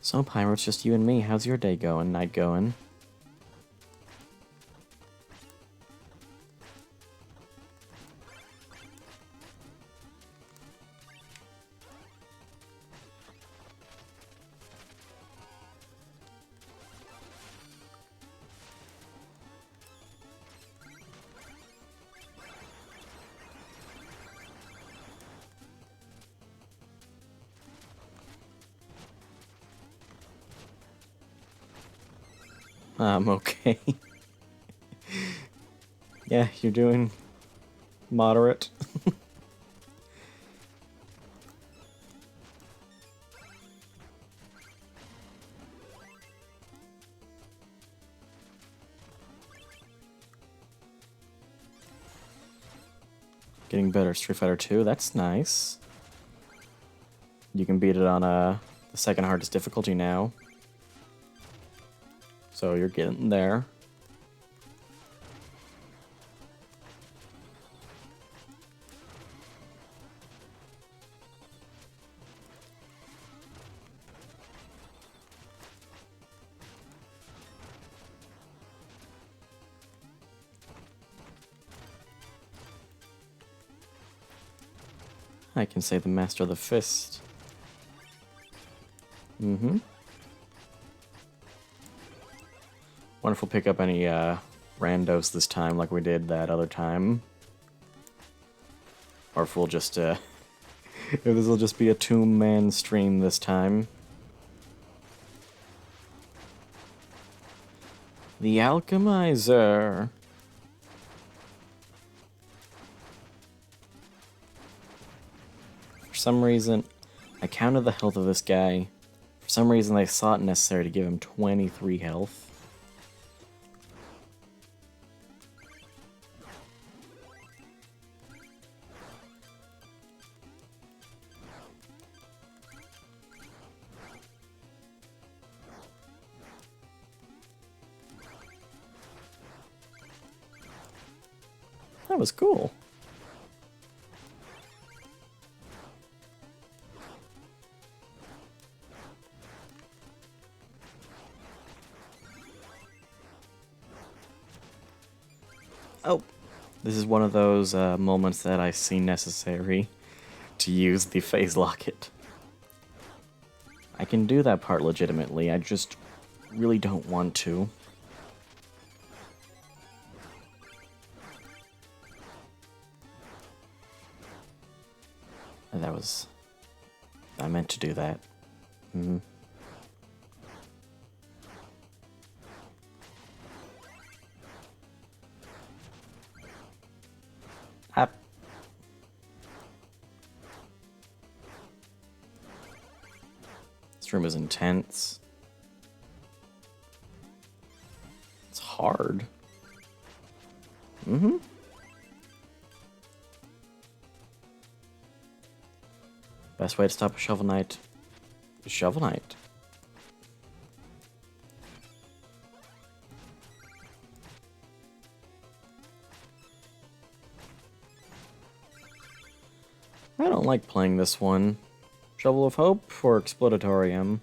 So, Pyro, it's just you and me. How's your day going? Night going? I'm okay. Yeah, you're doing moderate. Getting better at Street Fighter 2, that's nice. You can beat it on the second hardest difficulty now. So you're getting there. I can say the Master of the Fist. Mm-hmm. Wonder if we'll pick up any randos this time like we did that other time. Or if we'll just, if this will just be a two-man stream this time. The Alchemizer. For some reason, I counted the health of this guy. For some reason, they saw it necessary to give him 23 health. That was cool. Oh, this is one of those moments that I see necessary to use the phase locket. I can do that part legitimately, I just really don't want to. And that was... I meant to do that. Mm-hmm. Up. This room is intense. It's hard. Mm-hmm. Best way to stop a Shovel Knight is Shovel Knight. I don't like playing this one. Shovel of Hope or Explodatorium?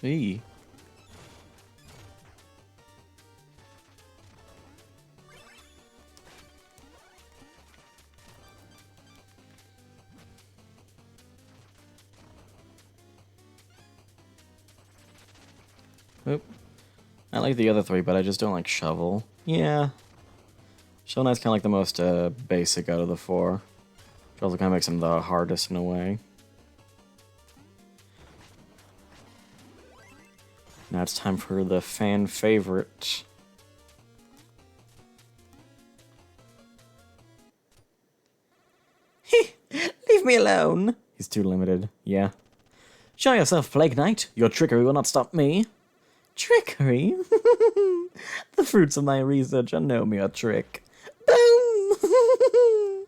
Eee. Oop. I like the other three, but I just don't like Shovel. Yeah. Shovel Knight's kind of like the most basic out of the four. Which also kind of makes him the hardest in a way. Now it's time for the fan favorite. Leave me alone. He's too limited, yeah. Show yourself, Plague Knight. Your trickery will not stop me. Trickery? The fruits of my research are no mere trick. Boom!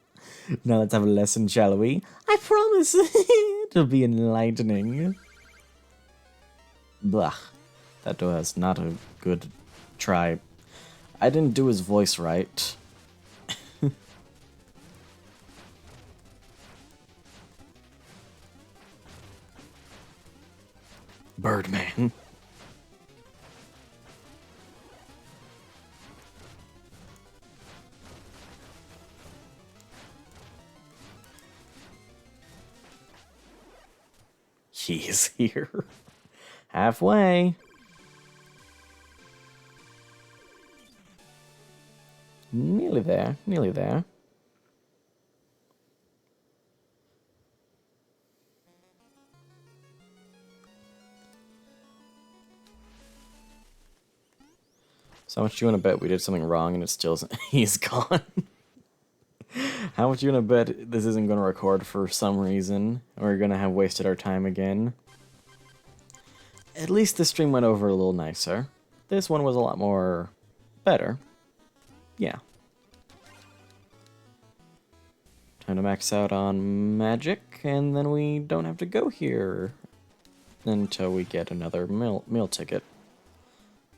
Now let's have a lesson, shall we? I promise. It'll be enlightening. Blah. That was not a good try. I didn't do his voice right. Birdman. He's here. Halfway. Nearly there, nearly there. So how much do you want to bet we did something wrong and it still isn't? He's gone. How much do you want to bet this isn't going to record for some reason? Or we're going to have wasted our time again? At least this stream went over a little nicer. This one was a lot more better. Yeah. Time to max out on magic, and then we don't have to go here until we get another meal ticket.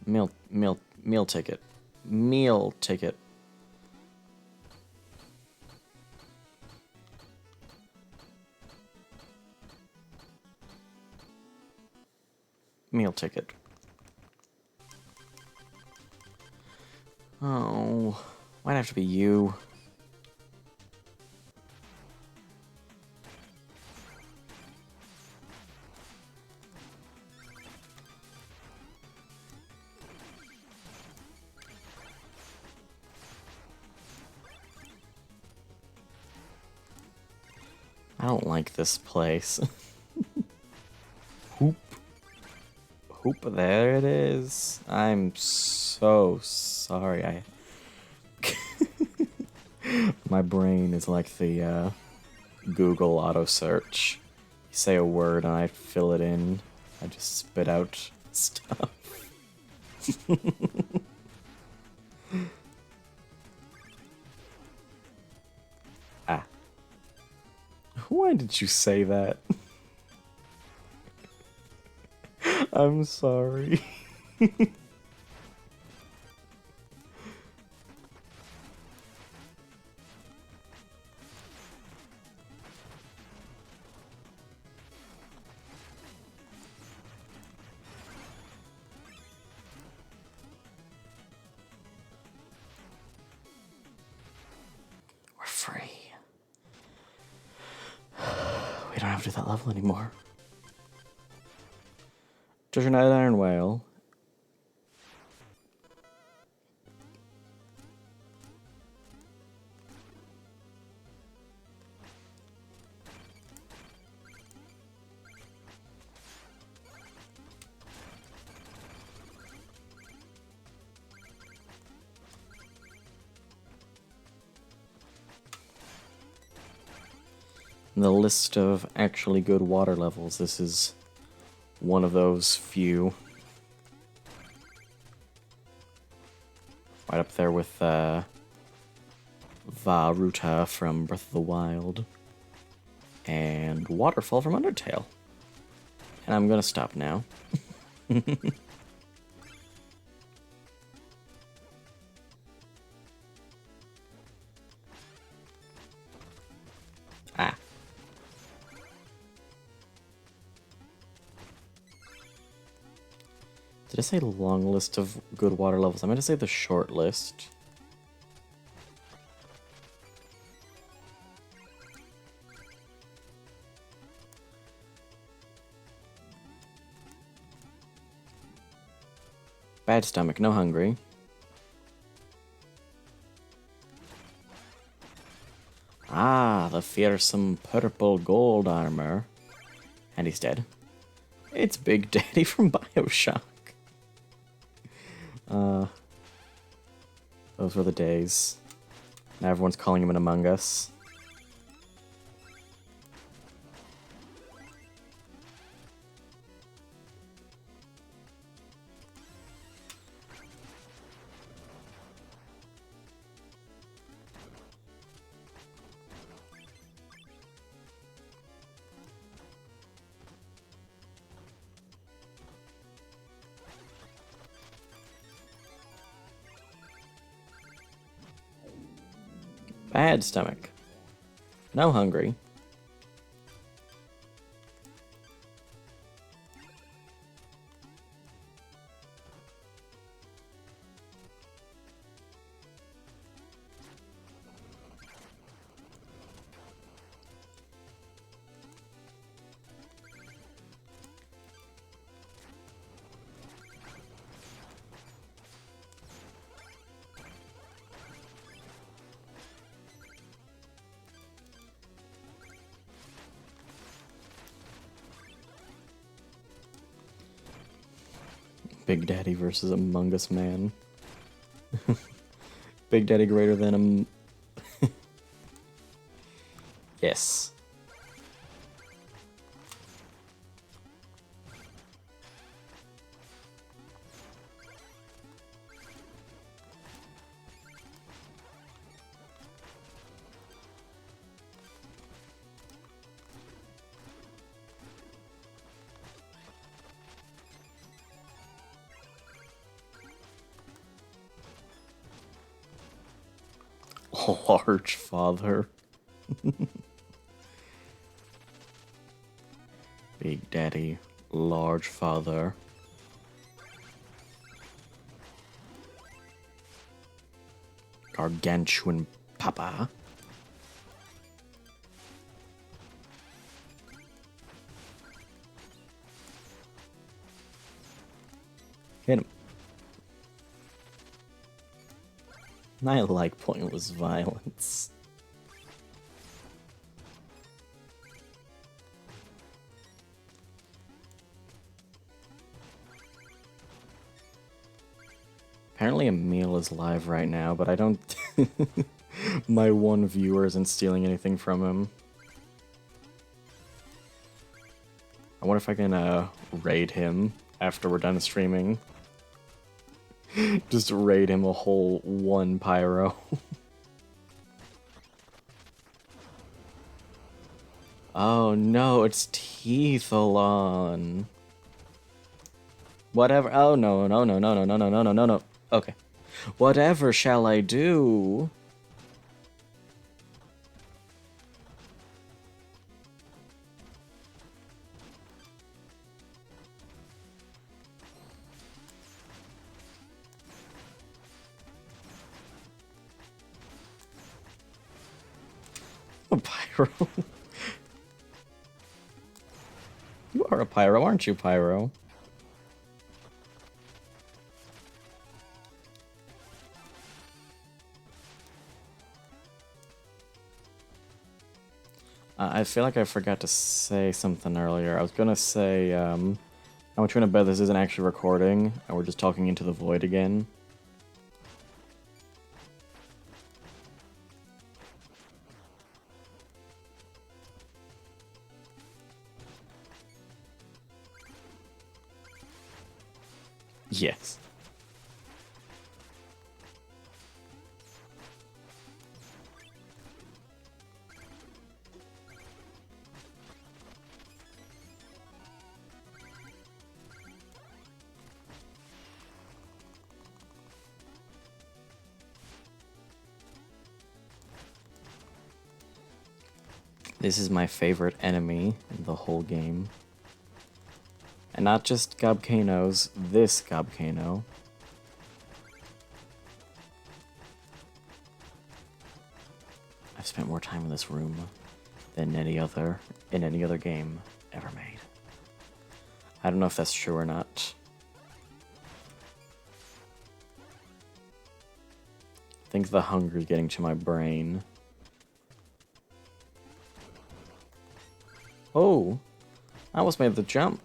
Meal ticket. Meal ticket. Meal ticket. Oh, why'd it have to be you? I don't like this place. Hoop. Hoop, there it is. I'm so sorry. My brain is like the Google auto search. You say a word and I fill it in. I just spit out stuff. Ah. Why did you say that? I'm sorry. We're free. We don't have to do that level anymore. Treasure Knight Iron Whale. The list of actually good water levels. This is one of those few. Right up there with Varuta from Breath of the Wild. And Waterfall from Undertale. And I'm gonna stop now. Ah. Did I say long list of good water levels? I meant to say the short list. Bad stomach, no hungry. Ah, the fearsome purple gold armor. And he's dead. It's Big Daddy from BioShock. Those were the days. Now everyone's calling him an Among Us. Bad stomach. No hungry. Big Daddy versus Among Us Man. Big Daddy greater than him. Yes. Large father. Big Daddy, large father. Gargantuan papa. Hit him. I like pointless violence. Apparently Emil is live right now, but I don't... My one viewer isn't stealing anything from him. I wonder if I can raid him after we're done streaming. Just raid him a whole 1 pyro. Oh no, it's Teethalon. Whatever. Oh no, no, no, no, no, no, no, no, no, no, no. Okay. Whatever shall I do? A pyro. You are a pyro, aren't you, Pyro? I feel like I forgot to say something earlier. I was gonna say, I want you to bet this isn't actually recording, and we're just talking into the void again. Yes. This is my favorite enemy in the whole game. And not just Gobkano's, this Gobkano. I've spent more time in this room than in any other game ever made. I don't know if that's true or not. I think the hunger is getting to my brain. Oh, I almost made the jump.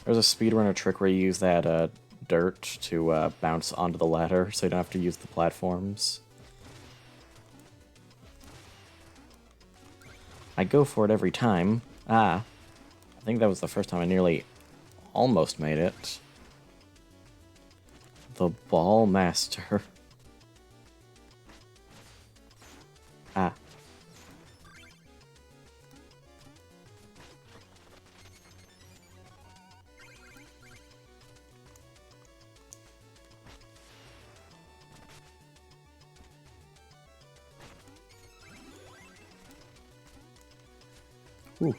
There's a speedrunner trick where you use that dirt to bounce onto the ladder, so you don't have to use the platforms. I go for it every time. Ah, I think that was the first time I nearly almost made it. The Ball Master. Ah. Ooh.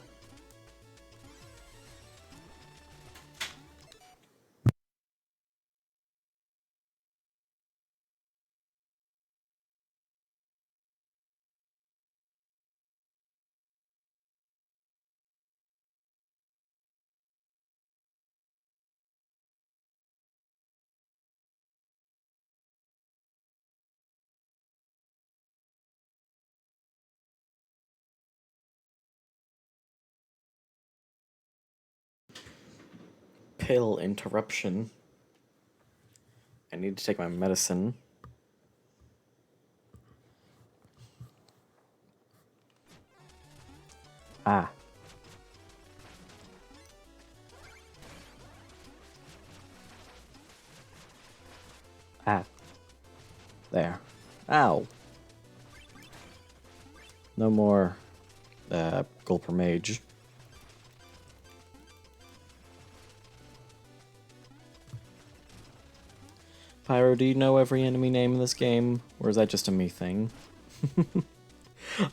Pill interruption. I need to take my medicine. Ah. Ah. There. Ow. No more Gulper Mage. Pyro, do you know every enemy name in this game? Or is that just a me thing?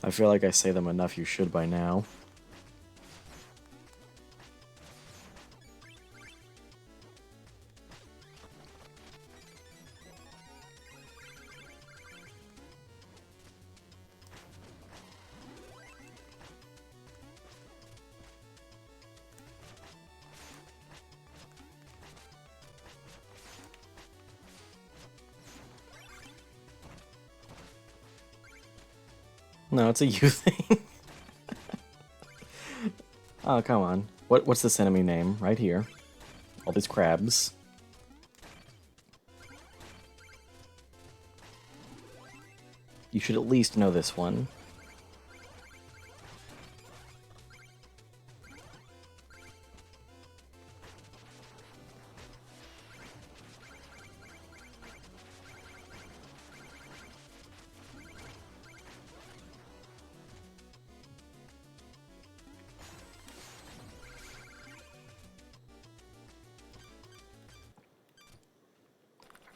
I feel like I say them enough, you should by now. No, it's a you thing. Oh, come on. What's this enemy name? Right here. All these crabs. You should at least know this one.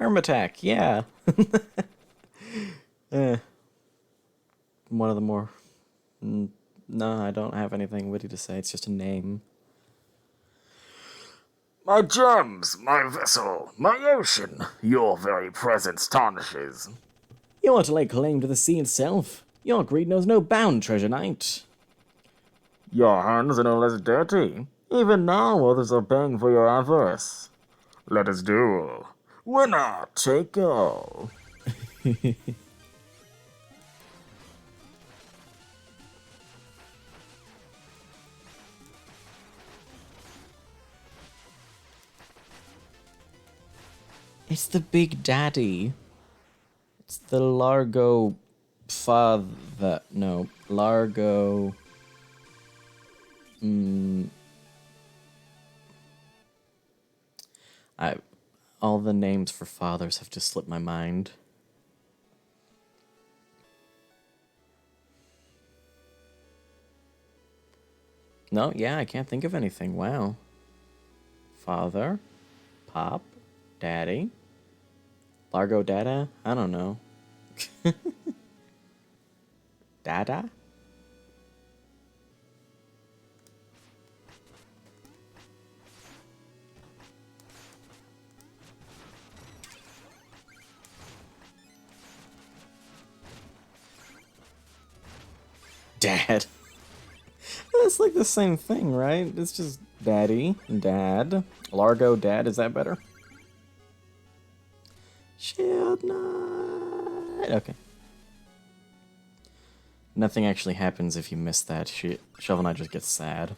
Hermitac, yeah. One of the more... No, I don't have anything witty to say. It's just a name. My gems, my vessel, my ocean, your very presence tarnishes. You want to lay claim to the sea itself? Your greed knows no bound, Treasure Knight. Your hands are no less dirty. Even now others are paying for your avarice. Let us duel. Winner, take all. It's the Big Daddy. It's the Largo father. No, Largo. All the names for fathers have just slipped my mind. No, yeah, I can't think of anything. Wow. Father, Pop, Daddy, Largo Dada? I don't know. Dada? Dad. It's like the same thing, right? It's just Daddy, Dad. Largo, Dad, is that better? Shield Knight. Okay. Nothing actually happens if you miss that. Shovel Knight just gets sad.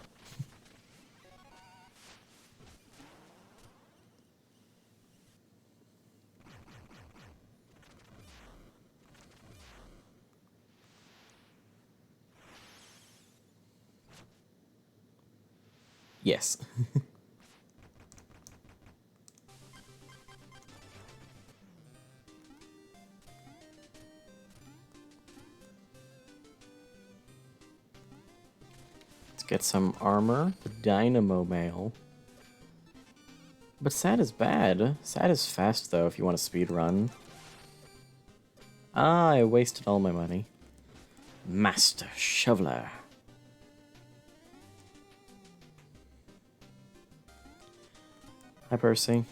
Yes. Let's get some armor. The Dynamo Mail. But sad is bad. Sad is fast, though, if you want to speed run. Ah, I wasted all my money. Master Shoveler. Hi, Percy.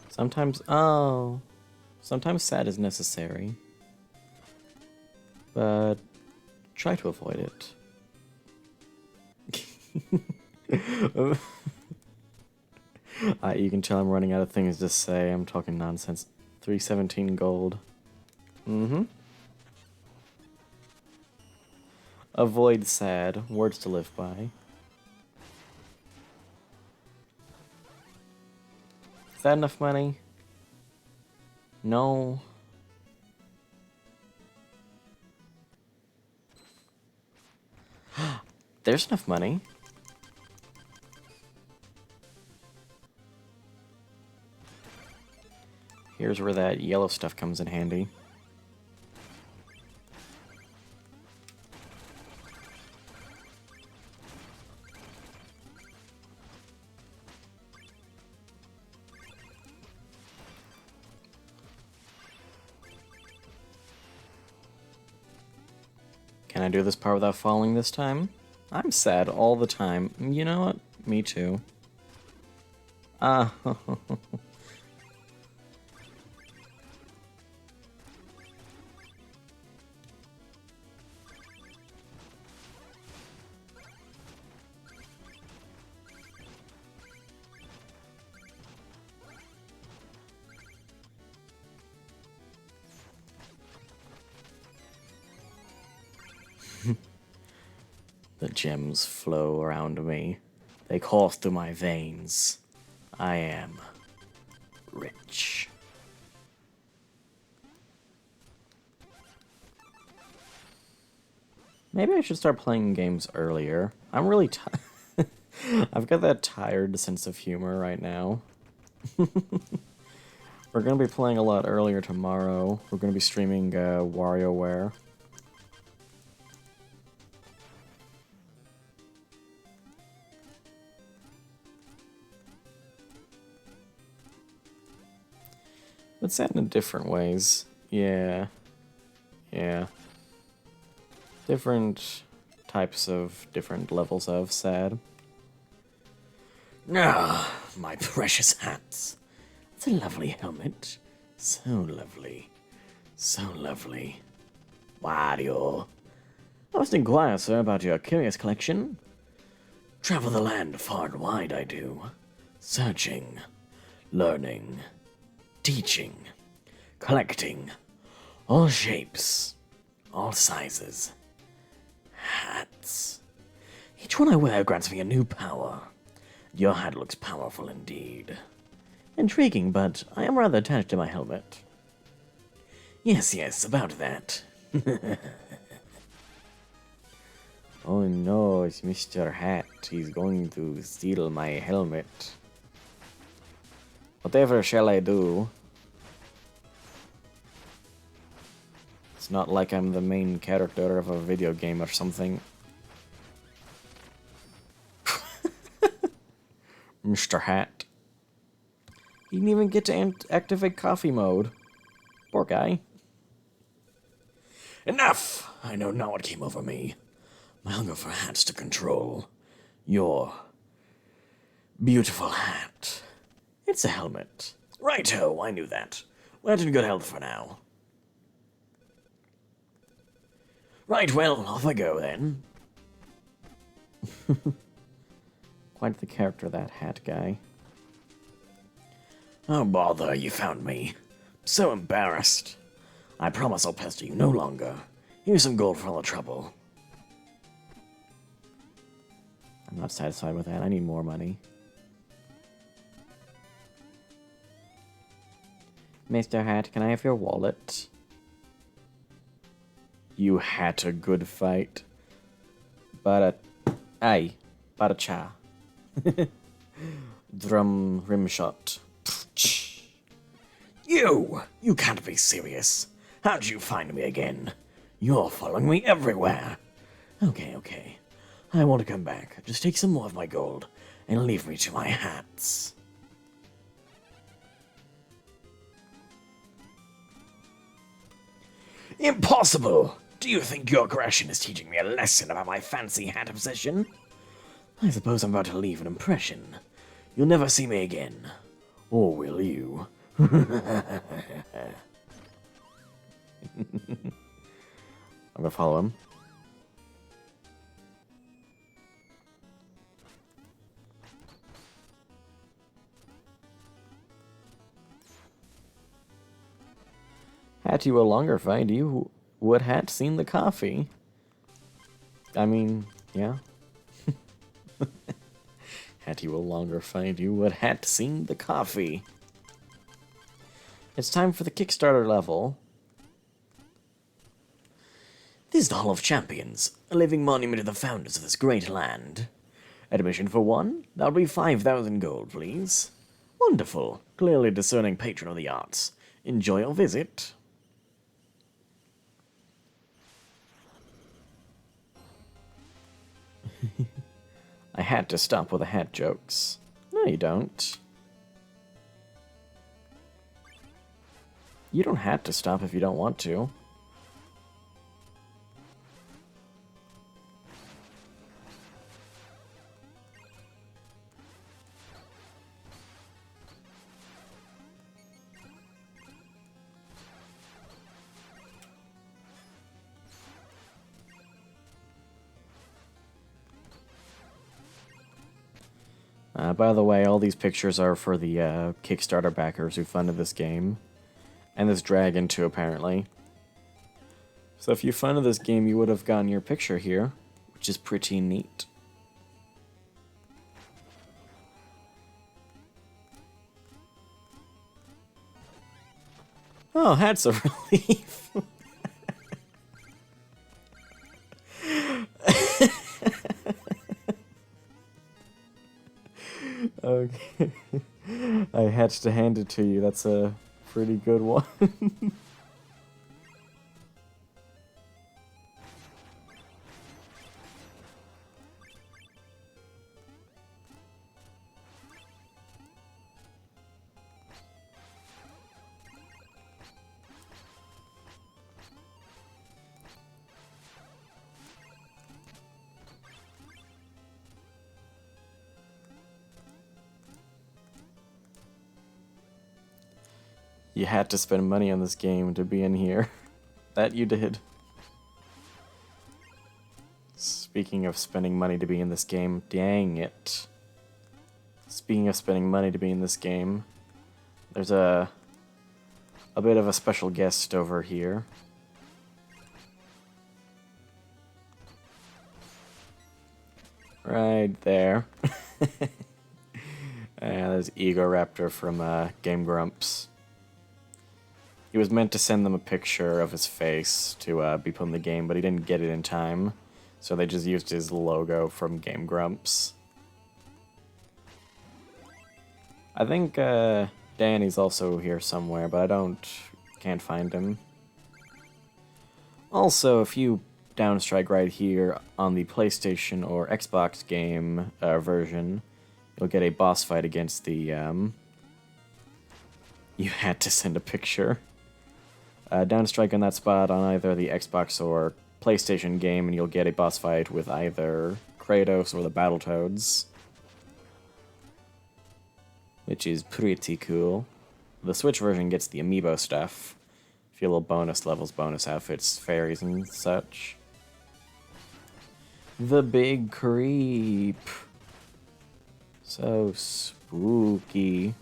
Sometimes, sometimes sad is necessary. But try to avoid it. You can tell I'm running out of things to say. I'm talking nonsense. 317 gold. Mm-hmm. Avoid sad. Words to live by. Is that enough money? No. There's enough money. Here's where that yellow stuff comes in handy. Can I do this part without falling this time? I'm sad all the time. You know what? Me too. Ah. The gems flow around me. They course through my veins. I am rich. Maybe I should start playing games earlier. I'm really tired. I've got that tired sense of humor right now. We're gonna be playing a lot earlier tomorrow. We're gonna be streaming WarioWare. But sad in different ways. Yeah. Yeah. Different types of, different levels of sad. Ah, my precious hats. It's a lovely helmet. So lovely. So lovely. Wario. I must inquire, sir, about your curious collection. Travel the land far and wide, I do. Searching. Learning. Teaching. Collecting. All shapes. All sizes. Hats. Each one I wear grants me a new power. Your hat looks powerful indeed. Intriguing, but I am rather attached to my helmet. Yes, yes, about that. Oh no, it's Mr. Hat. He's going to steal my helmet. Whatever shall I do? It's not like I'm the main character of a video game or something. Mr. Hat. He didn't even get to activate coffee mode. Poor guy. Enough! I know not what came over me. My hunger for hats to control. Your beautiful hat. It's a helmet. Righto, I knew that. Well, it's in good health for now. Right, well, off I go then. Quite the character, that hat guy. Oh, bother, you found me. So embarrassed. I promise I'll pester you no longer. Here's some gold for all the trouble. I'm not satisfied with that. I need more money. Mr. Hat, can I have your wallet? You had a good fight. Aye. Baracha. Drum rim shot. You can't be serious. How'd you find me again? You're following me everywhere. Okay. I want to come back. Just take some more of my gold and leave me to my hats. Impossible! Do you think your aggression is teaching me a lesson about my fancy hat obsession? I suppose I'm about to leave an impression. You'll never see me again. Or will you? I'm gonna follow him. Had you will longer find you would had seen the coffee. I mean, yeah. Had you will longer find you would had seen the coffee. It's time for the Kickstarter level. This is the Hall of Champions, a living monument to the founders of this great land. Admission for one? That'll be 5,000 gold, please. Wonderful. Clearly a discerning patron of the arts. Enjoy your visit. I had to stop with the hat jokes. No, you don't. You don't have to stop if you don't want to. By the way, all these pictures are for the Kickstarter backers who funded this game. And this dragon, too, apparently. So if you funded this game, you would have gotten your picture here, which is pretty neat. Oh, that's a relief. Okay. I had to hand it to you. That's a pretty good one. You had to spend money on this game to be in here. That you did. Speaking of spending money to be in this game, dang it. Speaking of spending money to be in this game, there's a bit of a special guest over here. Right there. There's Egoraptor from Game Grumps. He was meant to send them a picture of his face to be put in the game, but he didn't get it in time, so they just used his logo from Game Grumps. I think Danny's also here somewhere, but I can't find him. Also, if you downstrike right here on the PlayStation or Xbox game version, you'll get a boss fight against the, You had to send a picture. Downstrike on that spot on either the Xbox or PlayStation game, and you'll get a boss fight with either Kratos or the Battletoads. Which is pretty cool. The Switch version gets the amiibo stuff. A few little bonus levels, bonus outfits, fairies, and such. The Big Creep. So spooky.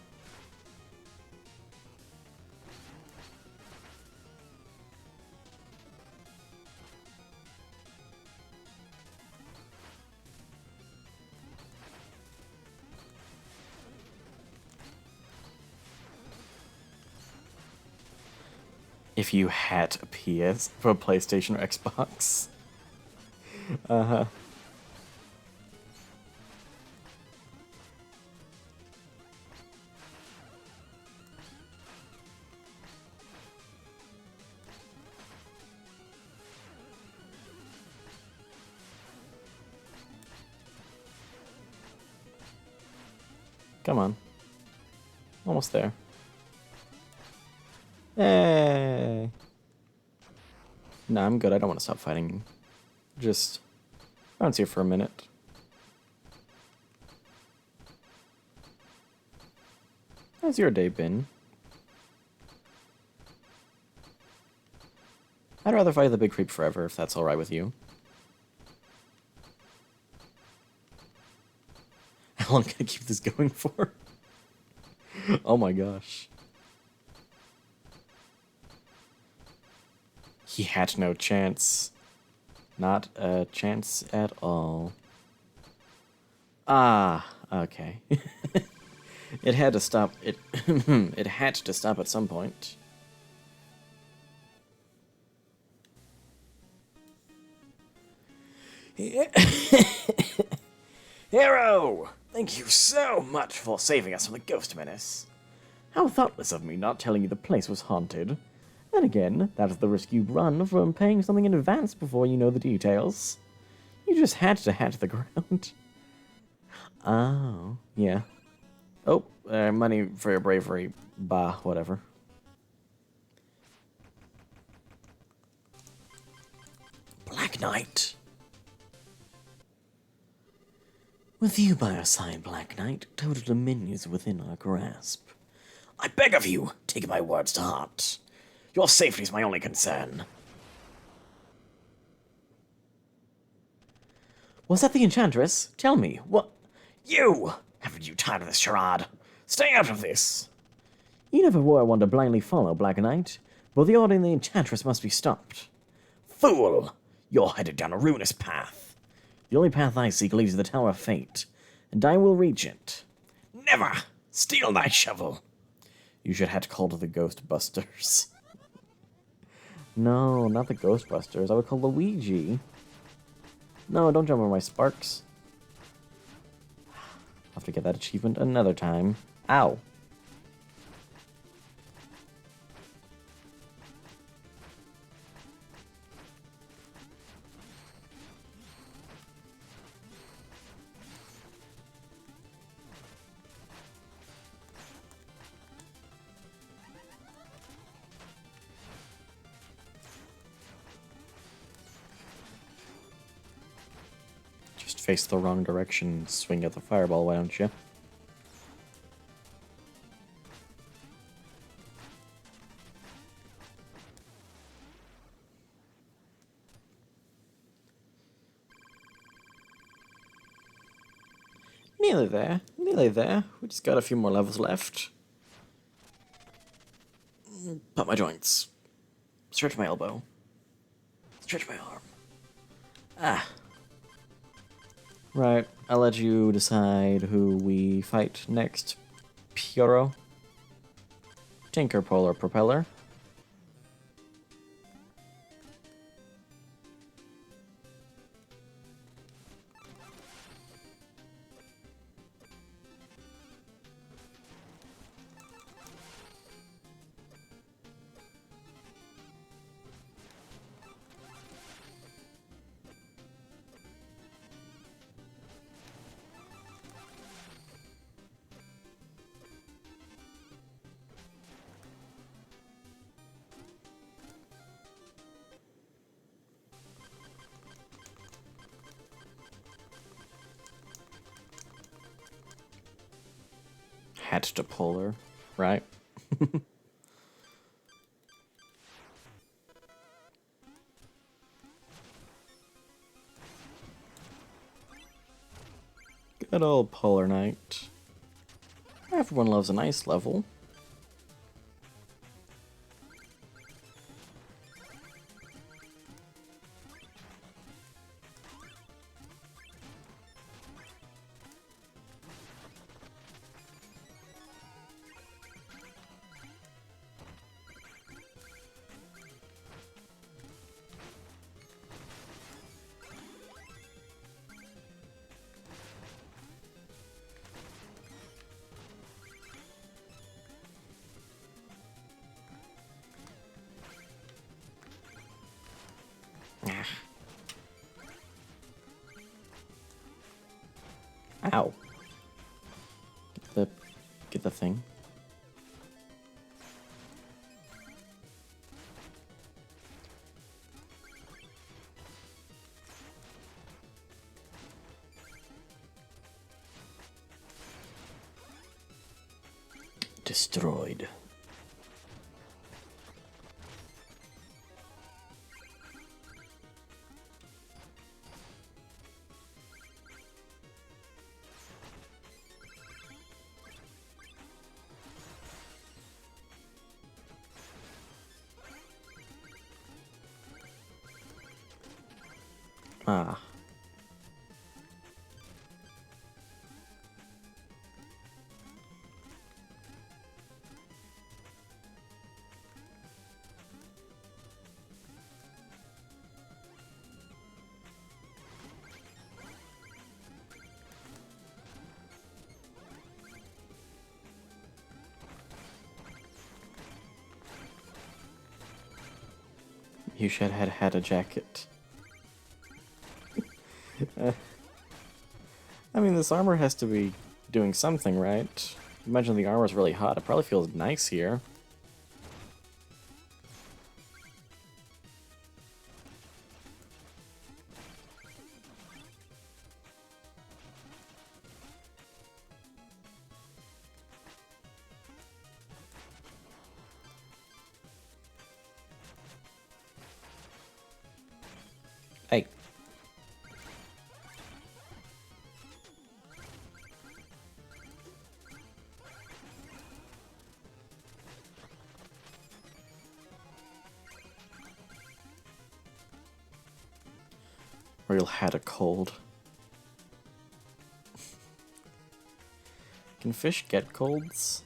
If you had a PS for a PlayStation or Xbox. Uh-huh. Come on. Almost there. Hey. No, I'm good. I don't want to stop fighting. Just bounce here for a minute. How's your day been? I'd rather fight the big creep forever, if that's alright with you. How long can I keep this going for? Oh my gosh. He had no chance. Not a chance at all. Ah, okay. It had to stop. It had to stop at some point. Hero! Thank you so much for saving us from the ghost menace. How thoughtless of me not telling you the place was haunted. Then again, that is the risk you run from paying something in advance before you know the details. You just had to hatch the ground. Oh, yeah. Oh, money for your bravery. Bah, whatever. Black Knight. With you by our side, Black Knight, total dominion is within our grasp. I beg of you, take my words to heart. Your safety is my only concern. Was that the Enchantress? Tell me, what... You! Haven't you tired of this charade? Stay out of this! You never were one to blindly follow, Black Knight. Both the Order and the Enchantress must be stopped. Fool! You're headed down a ruinous path. The only path I seek leads to the Tower of Fate, and I will reach it. Never! Steal thy shovel! You should have called the Ghostbusters. No, not the Ghostbusters. I would call Luigi. No, don't jump over my sparks. I'll have to get that achievement another time. Ow. Just face the wrong direction and swing at the fireball, why don't you? Nearly there, nearly there. We just got a few more levels left. Pop my joints. Stretch my elbow. Stretch my arm. Ah. Right, I'll let you decide who we fight next. Pyoro? Tinker Polar Propeller? Hatched to Polar, right? Good old Polar Knight. Everyone loves an ice level. Ow. Get the thing. Destroyed. Ah. You should have had a jacket. I mean, this armor has to be doing something, right? Imagine the armor's really hot. It probably feels nice here. Hey. Real had a cold. Can fish get colds?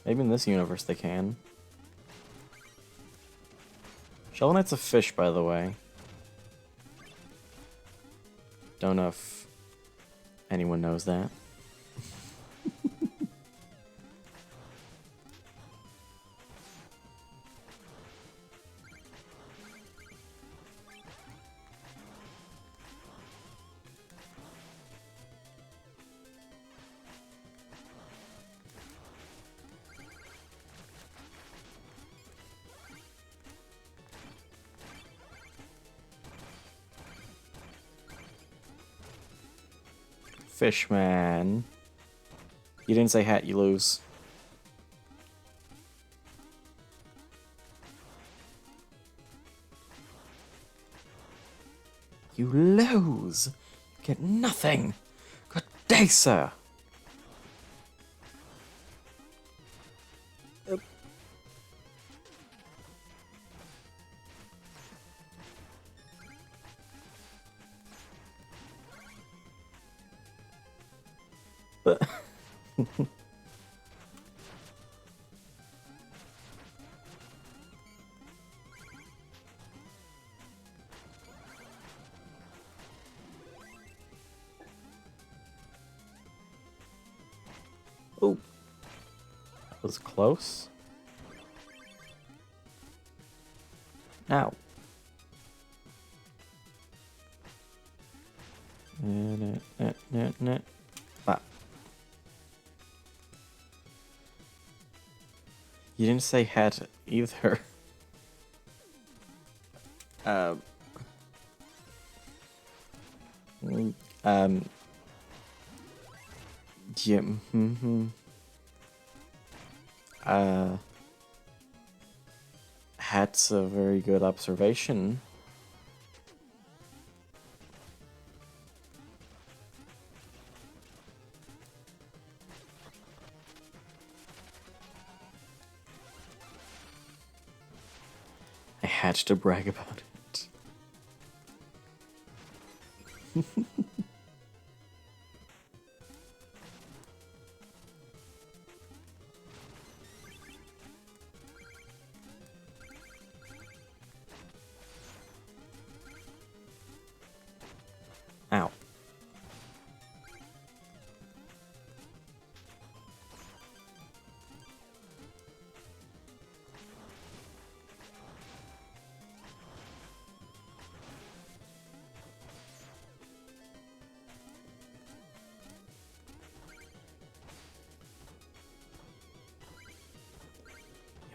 Maybe in this universe they can. Shovel Knight's a fish, by the way. Don't know if anyone knows that. Fishman. You didn't say hat, you lose. You lose! Get nothing! Good day, sir! But oh, that was close. Now. Bah. You didn't say hat either. Um, yeah, hat's a very good observation. had to brag about it. Ow.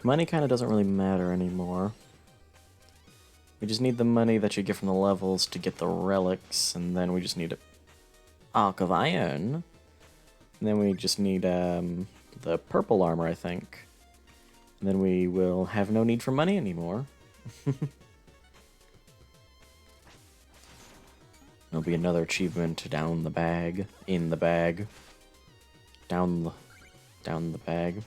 Money kind of doesn't really matter anymore. We just need the money that you get from the levels to get the relics, and then we just need a Arc of Iron. And then we just need the purple armor, I think. And then we will have no need for money anymore. There'll be another achievement down the bag, in the bag, down the bag.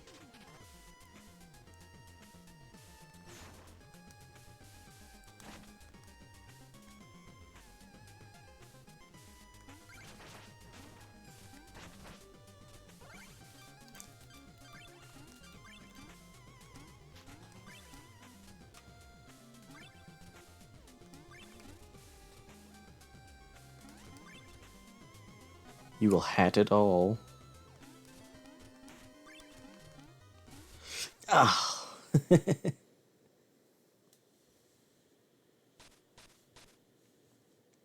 You will hat it all. Ah.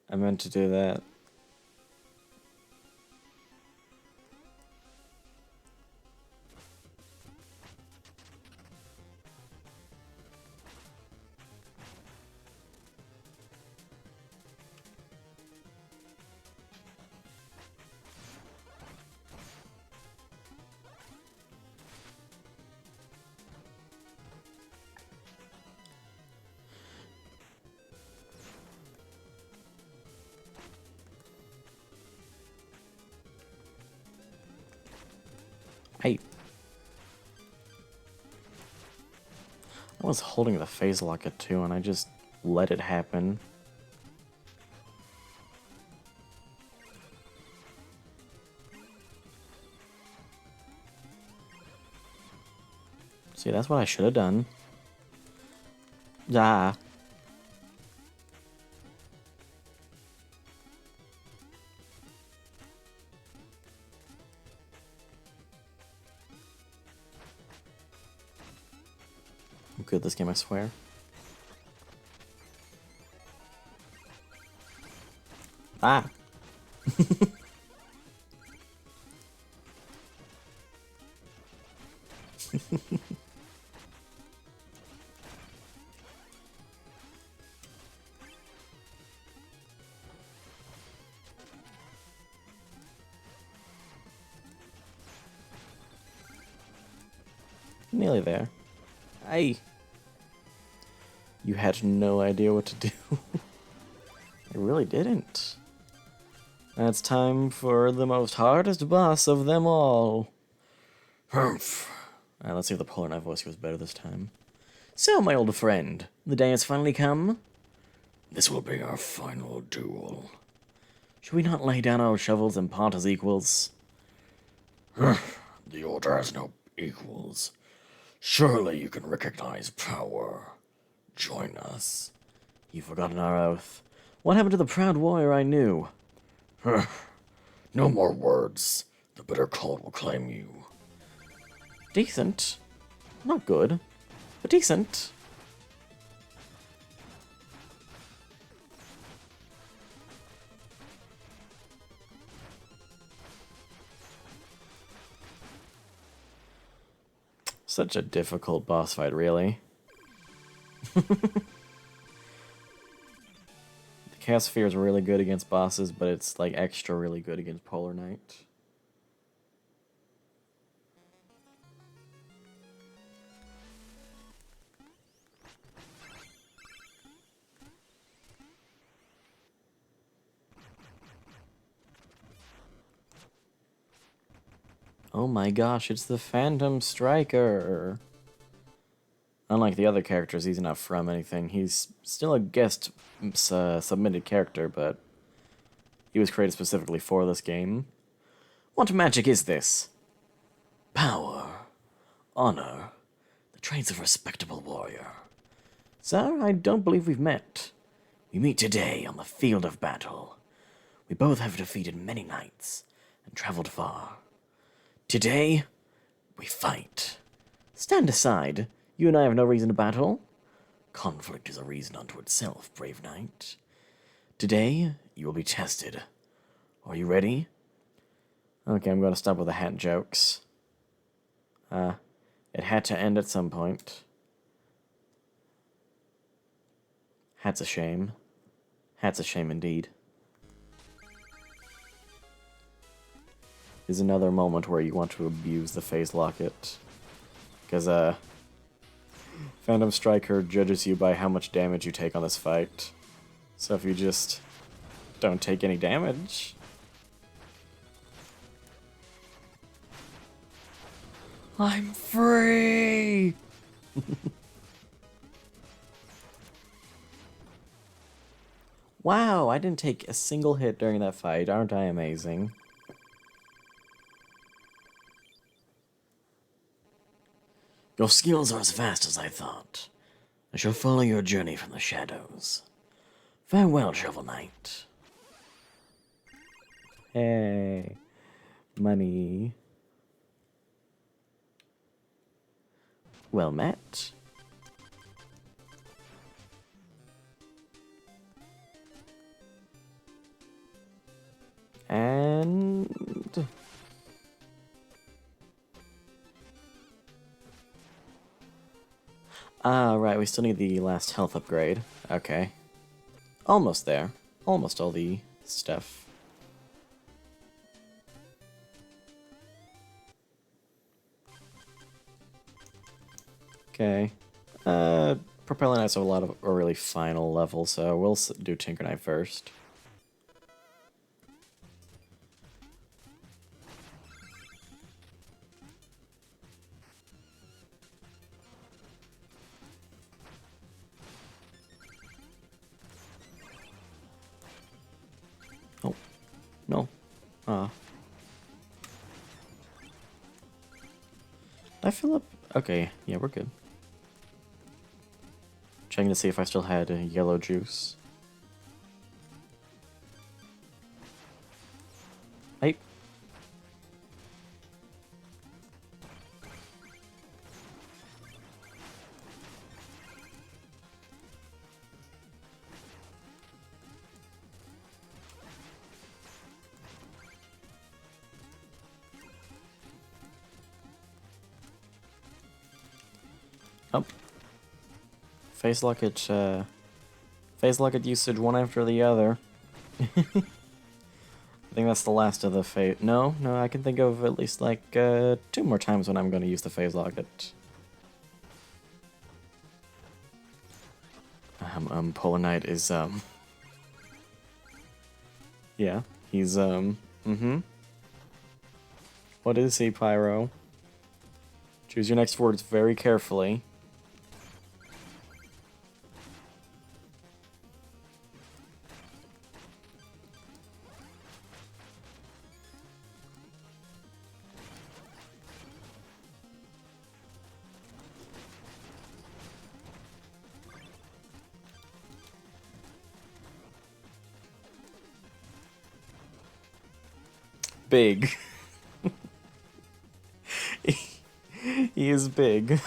I meant to do that. I was holding the phase locket too, and I just let it happen. See, that's what I should have done. Ah. I'm good at this game, I swear. Ah! Nearly there. Aye. You had no idea what to do. I really didn't. And it's time for the most hardest boss of them all. Humph. Alright, let's see if the Polar Knight voice goes better this time. So, my old friend, the day has finally come. This will be our final duel. Should we not lay down our shovels and part as equals? The Order has no equals. Surely you can recognize power. Join us. You've forgotten our oath. What happened to the proud warrior I knew? No more words. The bitter cold will claim you. Decent. Not good, but decent. Such a difficult boss fight, really. The Chaos Sphere is really good against bosses, but it's like extra really good against Polar Knight. Oh my gosh, it's the Phantom Striker. Unlike the other characters, he's not from anything. He's still a guest submitted character, but he was created specifically for this game. What magic is this? Power, honor, the traits of a respectable warrior. Sir, I don't believe we've met. We meet today on the field of battle. We both have defeated many knights and traveled far. Today, we fight. Stand aside. You and I have no reason to battle. Conflict is a reason unto itself, brave knight. Today, you will be tested. Are you ready? Okay, I'm going to stop with the hat jokes. It had to end at some point. Hat's a shame. Hat's a shame indeed. Is another moment where you want to abuse the phase locket. Because, Phantom Striker judges you by how much damage you take on this fight. So if you just don't take any damage... I'm free! Wow, I didn't take a single hit during that fight. Aren't I amazing? Your skills are as vast as I thought. I shall follow your journey from the shadows. Farewell, Shovel Knight. Hey, money. Well met. And... Ah, right, we still need the last health upgrade. Okay. Almost there. Almost all the stuff. Okay. Propeller Knights have a really final level, so we'll do Tinker Knight first. Oh. No. Did I fill up? Okay, yeah, we're good. Checking to see if I still had yellow juice. Hey. Oh. Phase locket usage one after the other. I think that's the last of the phase. No, I can think of at least like 2 more times when I'm going to use the phase locket. Polar Knight is yeah, he's What is he, Pyro? Choose your next words very carefully. Big. He is big.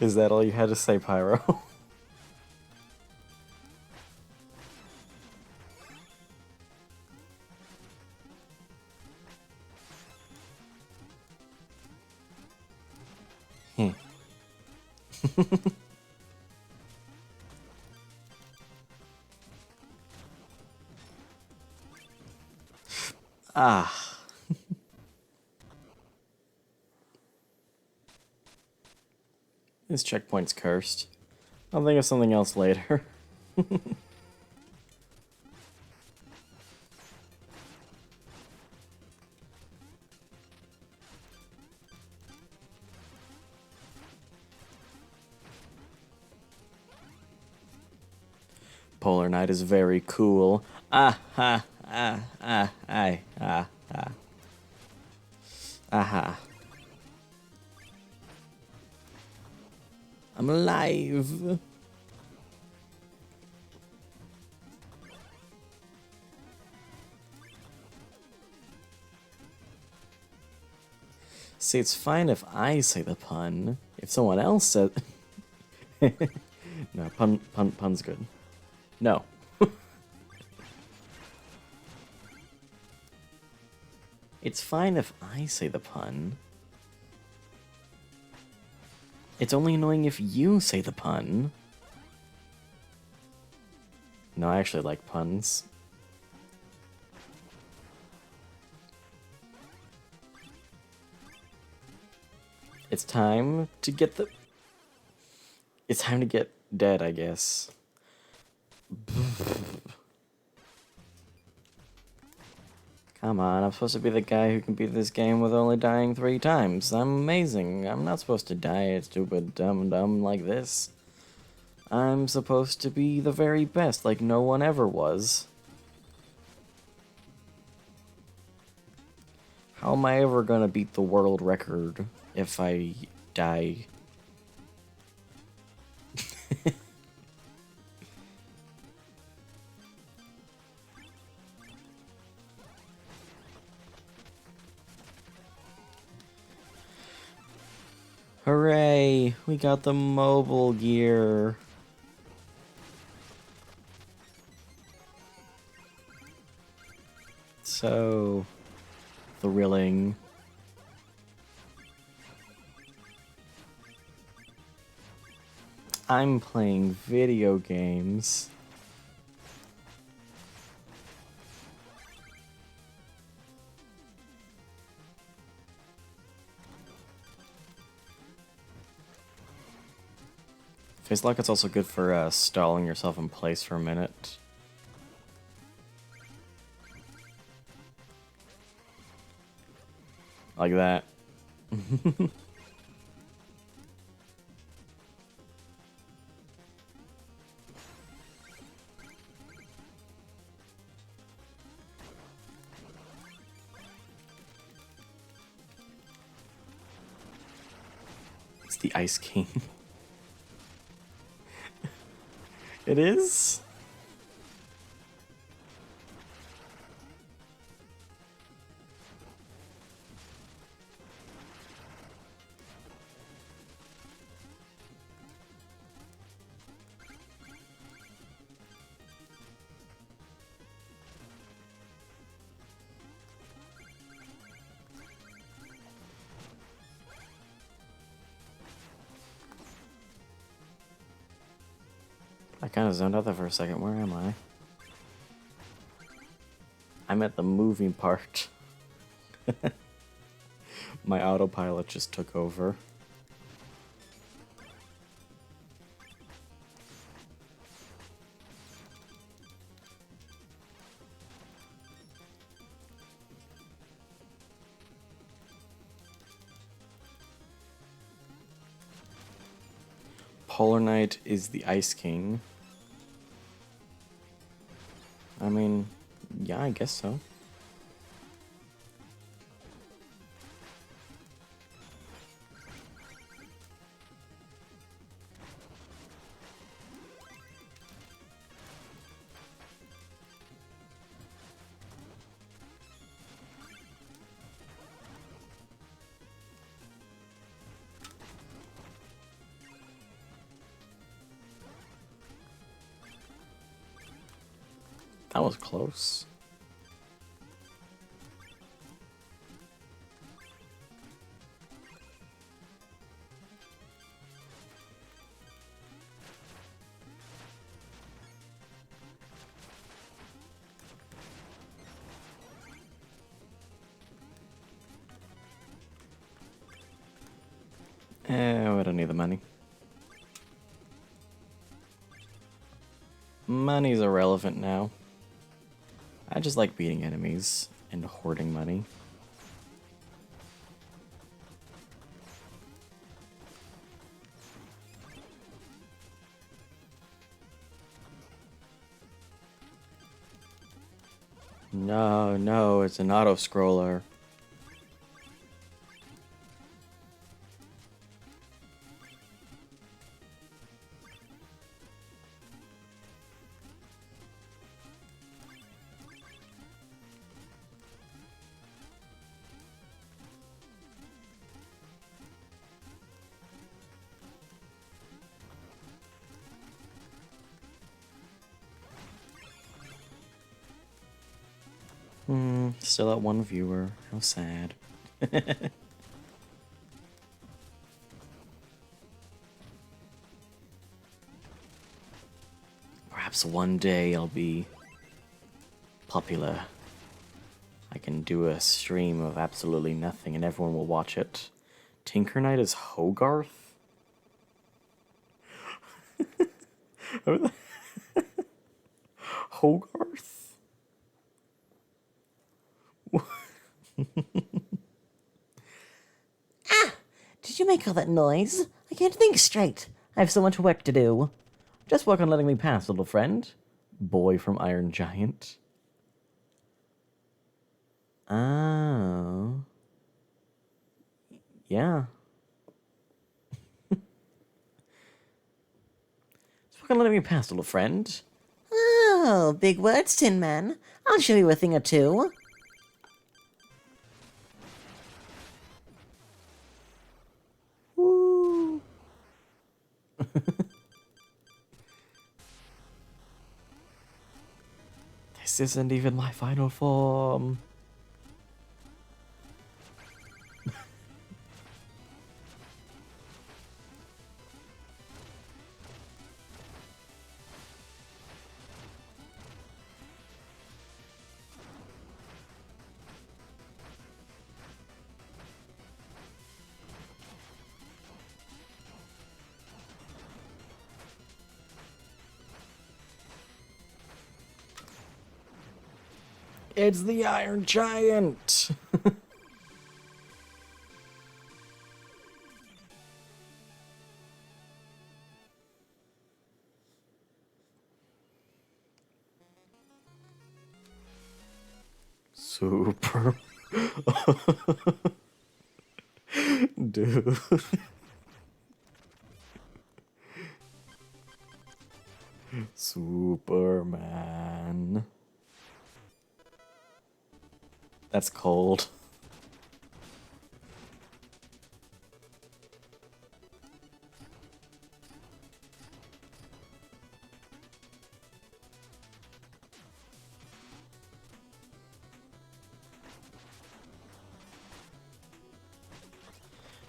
Is that all you had to say, Pyro? Ah. This checkpoint's cursed. I'll think of something else later. Polar Knight is very cool. Ah ha ah ah ah ah ah. Aha. I'm alive. See, it's fine if I say the pun. If someone else says... No, pun's good. No. It's fine if I say the pun. It's only annoying if you say the pun. No, I actually like puns. It's time to get the... It's time to get dead, I guess. Come on, I'm supposed to be the guy who can beat this game with only dying 3 times. I'm amazing. I'm not supposed to die a stupid dumb like this. I'm supposed to be the very best, like no one ever was. How am I ever gonna beat the world record if I die? Hooray! We got the mobile gear. So thrilling. I'm playing video games. Face lock is also good for stalling yourself in place for a minute. Like that. It's the Ice King. It is? I kind of zoned out there for a second. Where am I? I'm at the moving part. My autopilot just took over. Polar Knight is the Ice King. I mean, yeah, I guess so. That was close. We don't need the money. Money's irrelevant now. I just like beating enemies and hoarding money. No, it's an auto-scroller. Still at one viewer. How sad. Perhaps one day I'll be popular. I can do a stream of absolutely nothing and everyone will watch it. Tinker Knight is Hogarth? Hogarth? Did you make all that noise? I can't think straight. I have so much work to do. Just work on letting me pass, little friend. Boy from Iron Giant. Oh. Yeah. Just work on letting me pass, little friend. Oh, big words, Tin Man. I'll show you a thing or two. Woo. This isn't even my final form. It's the Iron Giant! Super. Dude. Superman. That's cold.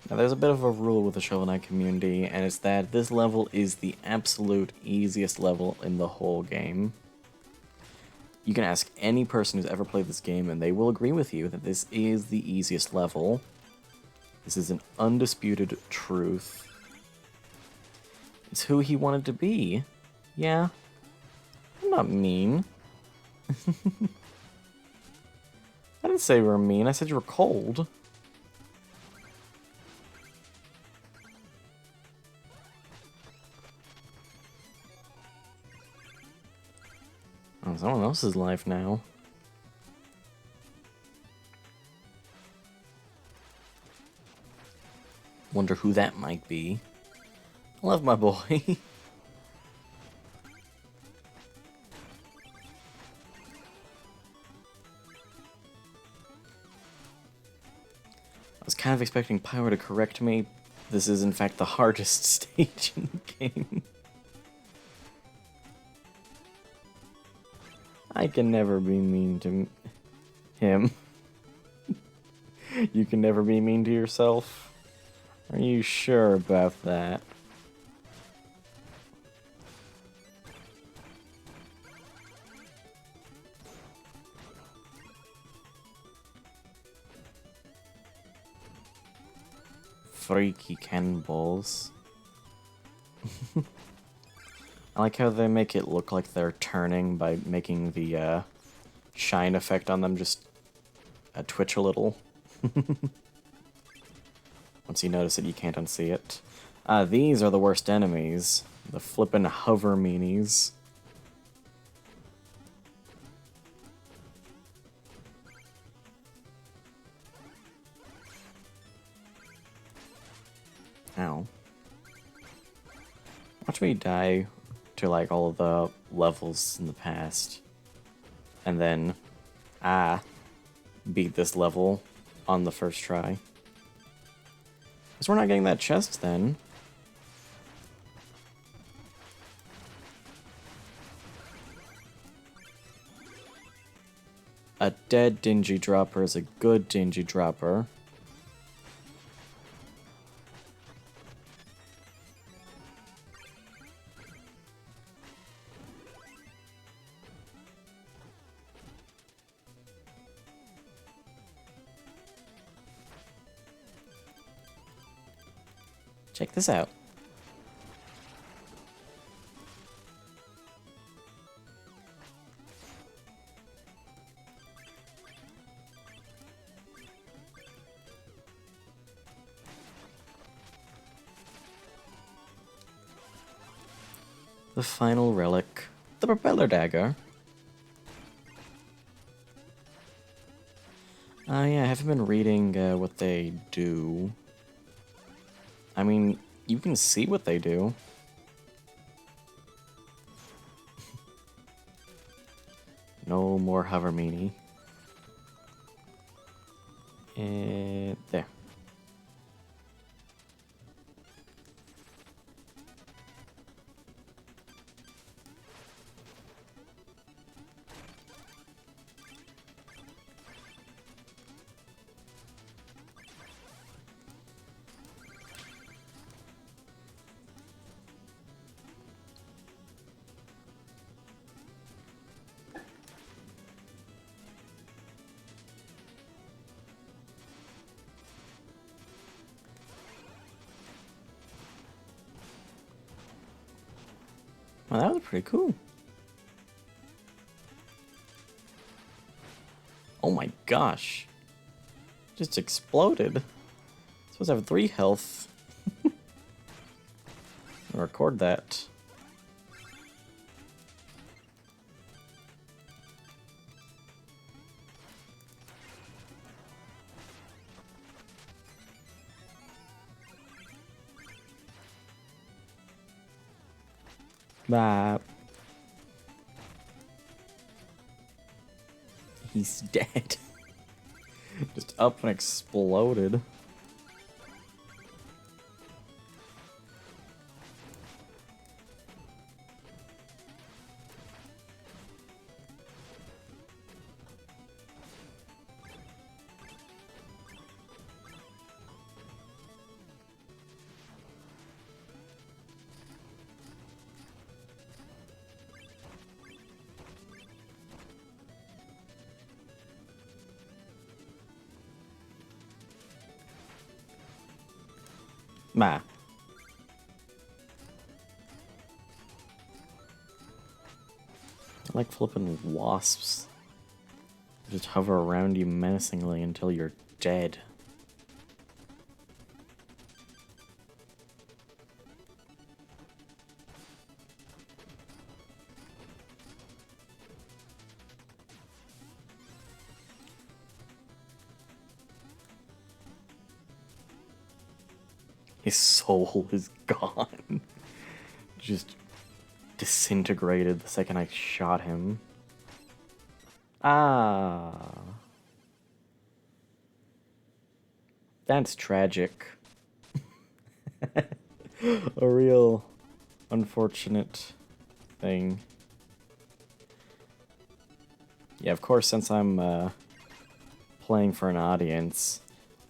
Now, there's a bit of a rule with the Shovel Knight community, and it's that this level is the absolute easiest level in the whole game. You can ask any person who's ever played this game, and they will agree with you that this is the easiest level. This is an undisputed truth. It's who he wanted to be. Yeah. I'm not mean. I didn't say you were mean, I said you were cold. Oh, someone else's life now. Wonder who that might be. I love my boy. I was kind of expecting Pyro to correct me. This is in fact the hardest stage in the game. I can never be mean to him. You can never be mean to yourself? Are you sure about that? Freaky cannonballs. I like how they make it look like they're turning by making the shine effect on them just twitch a little. Once you notice it, you can't unsee it. These are the worst enemies. The flippin' hover meanies. Ow. Watch me die to like all of the levels in the past. And then beat this level on the first try. Because we're not getting that chest then. A dead Dingy Dropper is a good Dingy Dropper. Check this out. The final relic, the propeller dagger. Yeah, I haven't been reading what they do. I mean, you can see what they do. No more hover meanie. There. Well, that was pretty cool. Oh my gosh. Just exploded. Supposed to have 3 health. I'll record that. Bye. He's dead. Just up and exploded. Nah. I like flipping wasps. Just hover around you menacingly until you're dead. His soul is gone. Just disintegrated the second I shot him. Ah. That's tragic. A real unfortunate thing. Yeah, of course, since I'm playing for an audience,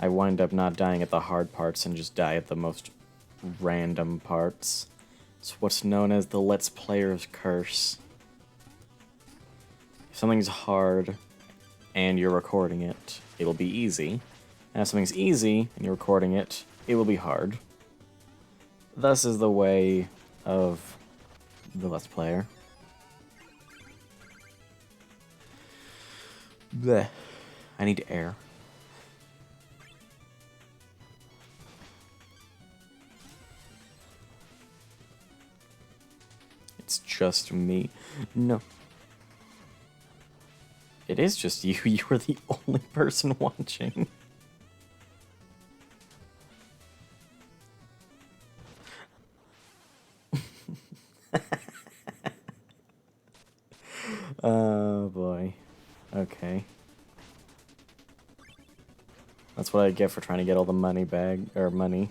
I wind up not dying at the hard parts and just die at the most random parts. It's what's known as the Let's Player's curse. If something's hard and you're recording it, it'll be easy. And if something's easy and you're recording it, it will be hard. Thus is the way of the Let's Player. Blech. I need air. It's just me. No. It is just you. You are the only person watching. Oh boy. Okay. That's what I get for trying to get all the money money.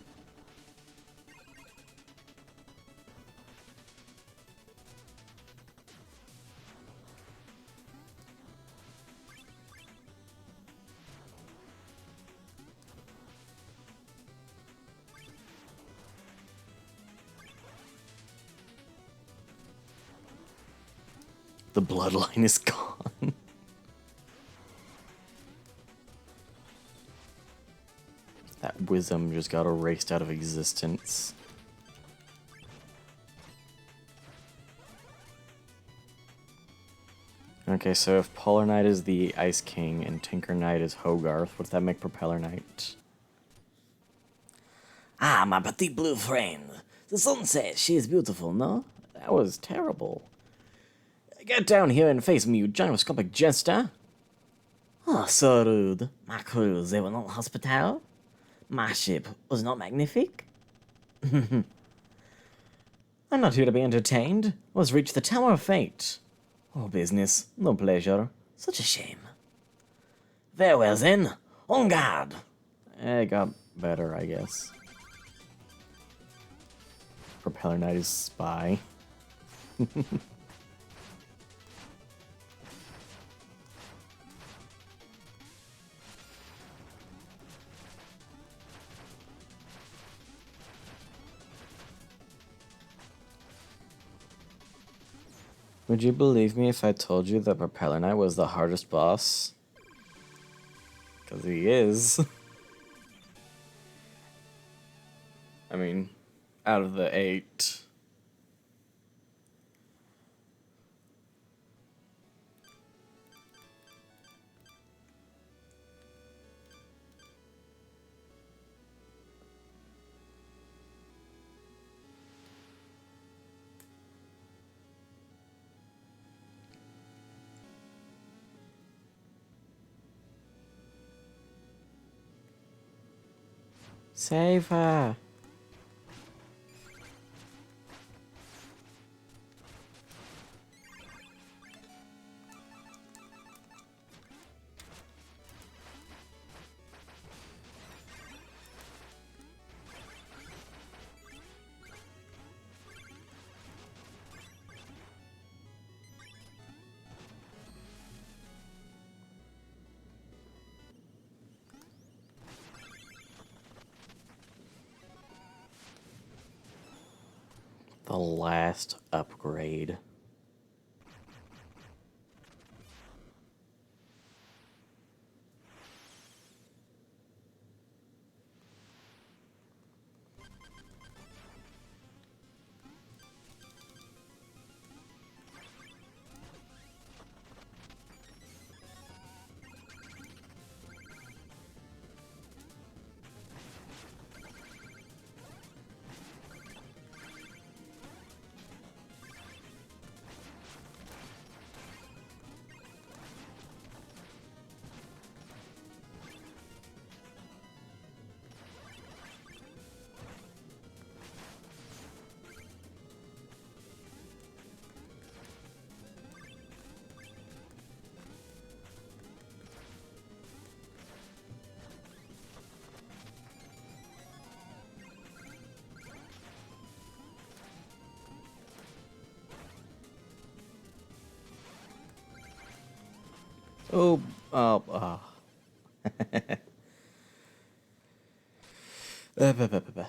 The bloodline is gone. That wisdom just got erased out of existence. Okay, so if Polar Knight is the Ice King and Tinker Knight is Hogarth, what does that make Propeller Knight? Ah, my petite blue friend. The sun says she is beautiful, no? That was terrible. Get down here and face me, you gyroscopic jester. Oh, so rude. My crews, they were not hospitable. My ship was not magnifique. I'm not here to be entertained. Let's reach the Tower of Fate. Oh, business, no pleasure. Such a shame. Very well then. On guard. It got better, I guess. Propeller Knight is spy. Would you believe me if I told you that Propeller Knight was the hardest boss? Because he is. I mean, out of the 8. Save her. The last upgrade. Oh, oh, oh. Buh, buh, buh, buh.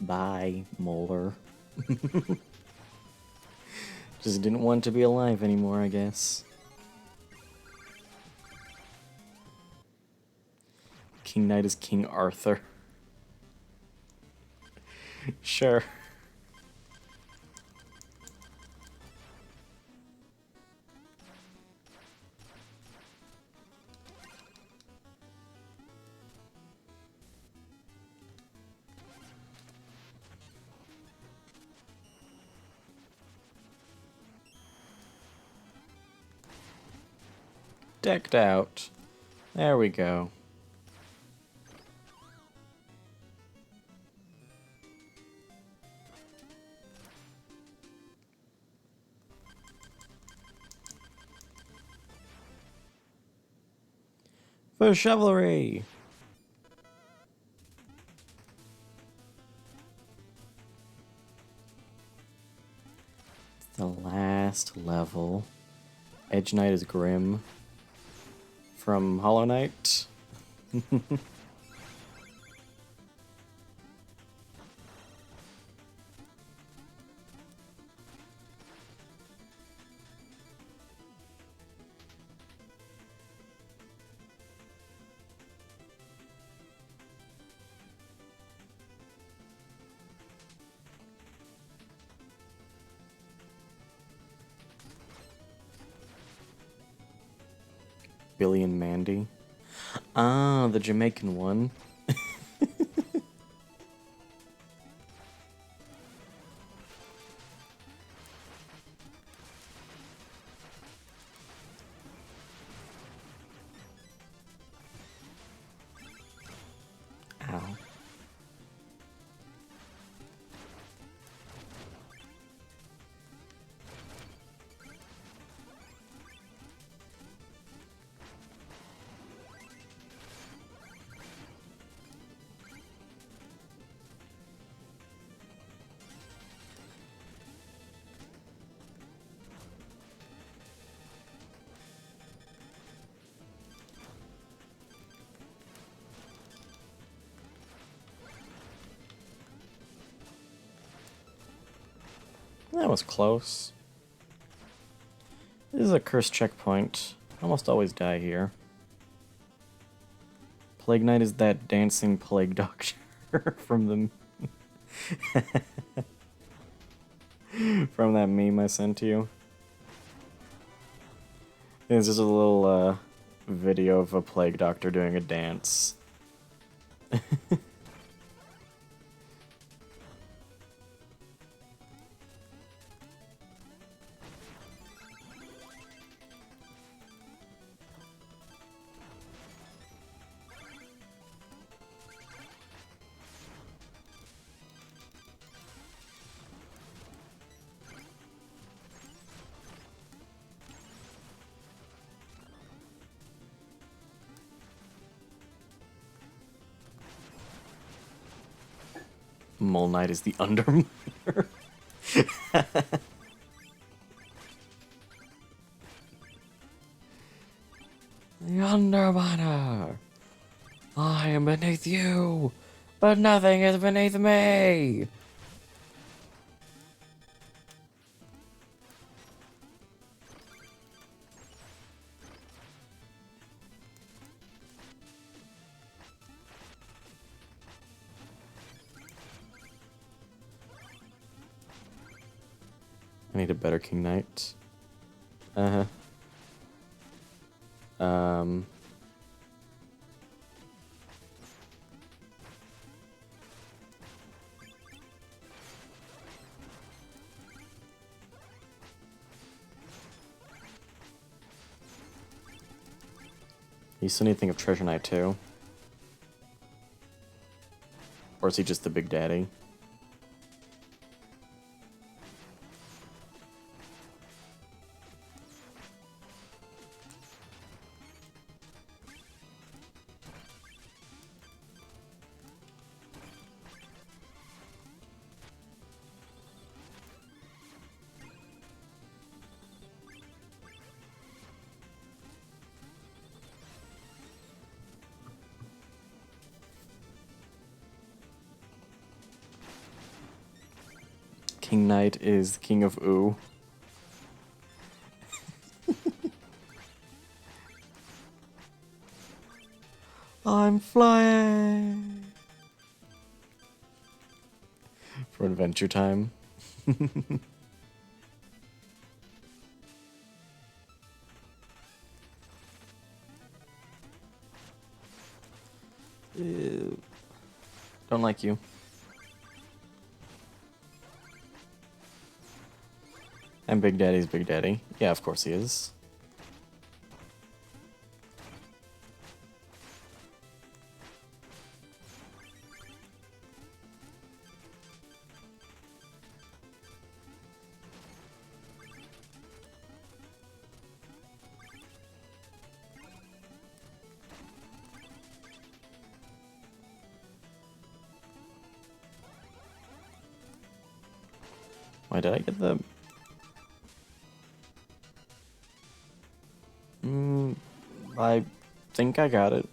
Bye, Molar. Just didn't want to be alive anymore, I guess. King Knight is King Arthur. Sure. Decked out. There we go. For chivalry! The last level. Edge Knight is Grim. From Hollow Knight. Billy and Mandy. Ah, the Jamaican one. Ow. That was close. This is a cursed checkpoint. I almost always die here. Plague Knight is that dancing plague doctor from the from that meme I sent to you. It's just a little video of a plague doctor doing a dance. Mole Knight is the Underminer. The Underminer! I am beneath you, but nothing is beneath me! I need a better King Knight. You still need to think of Treasure Knight too? Or is he just the big daddy? King Knight is King of Ooh. I'm flying! For Adventure Time. Ew. Don't like you. And Big Daddy's Big Daddy. Yeah, of course he is. Why did I get the... I think I got it.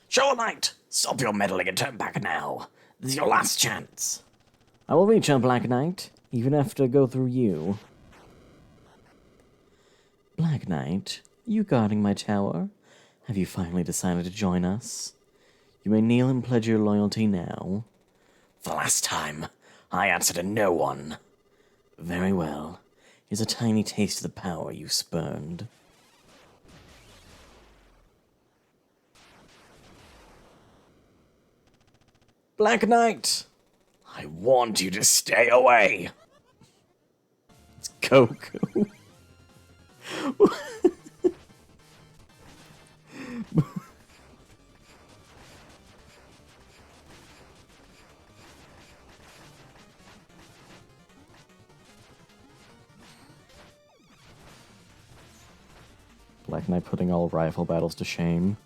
Shovel Knight! Stop your meddling and turn back now. This is your last chance. I will reach our Black Knight, even have to go through you. Black Knight, you guarding my tower? Have you finally decided to join us? You may kneel and pledge your loyalty now. For the last time, I answer to no one. Very well. Here's a tiny taste of the power you spurned. Black Knight! I warned you to stay away! It's Goku. Black Knight putting all rival battles to shame.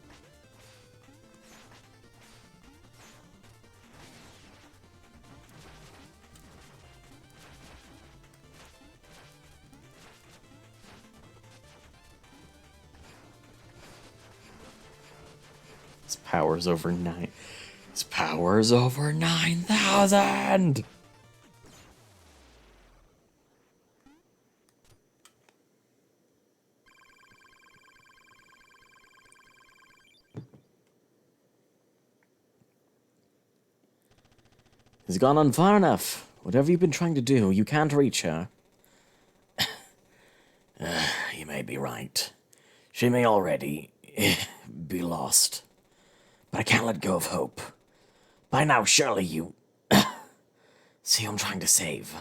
His power's over 9. His power's over 9,000! He's gone on far enough. Whatever you've been trying to do, you can't reach her. You may be right. She may already be lost. But I can't let go of hope. By now, surely you see who I'm trying to save.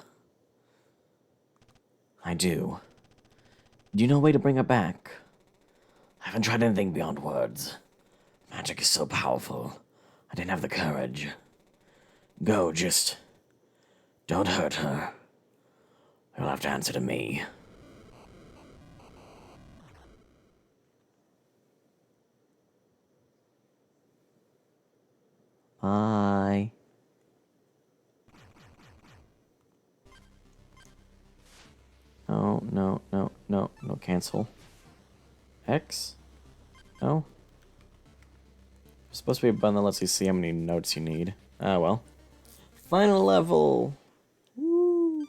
I do. Do you know a way to bring her back? I haven't tried anything beyond words. Magic is so powerful. I didn't have the courage. Go, just don't hurt her. You'll have to answer to me. Bye. No, no, no, no, no, cancel. X? No? There's supposed to be a button that lets you see how many notes you need. Ah, well. Final level! Woo!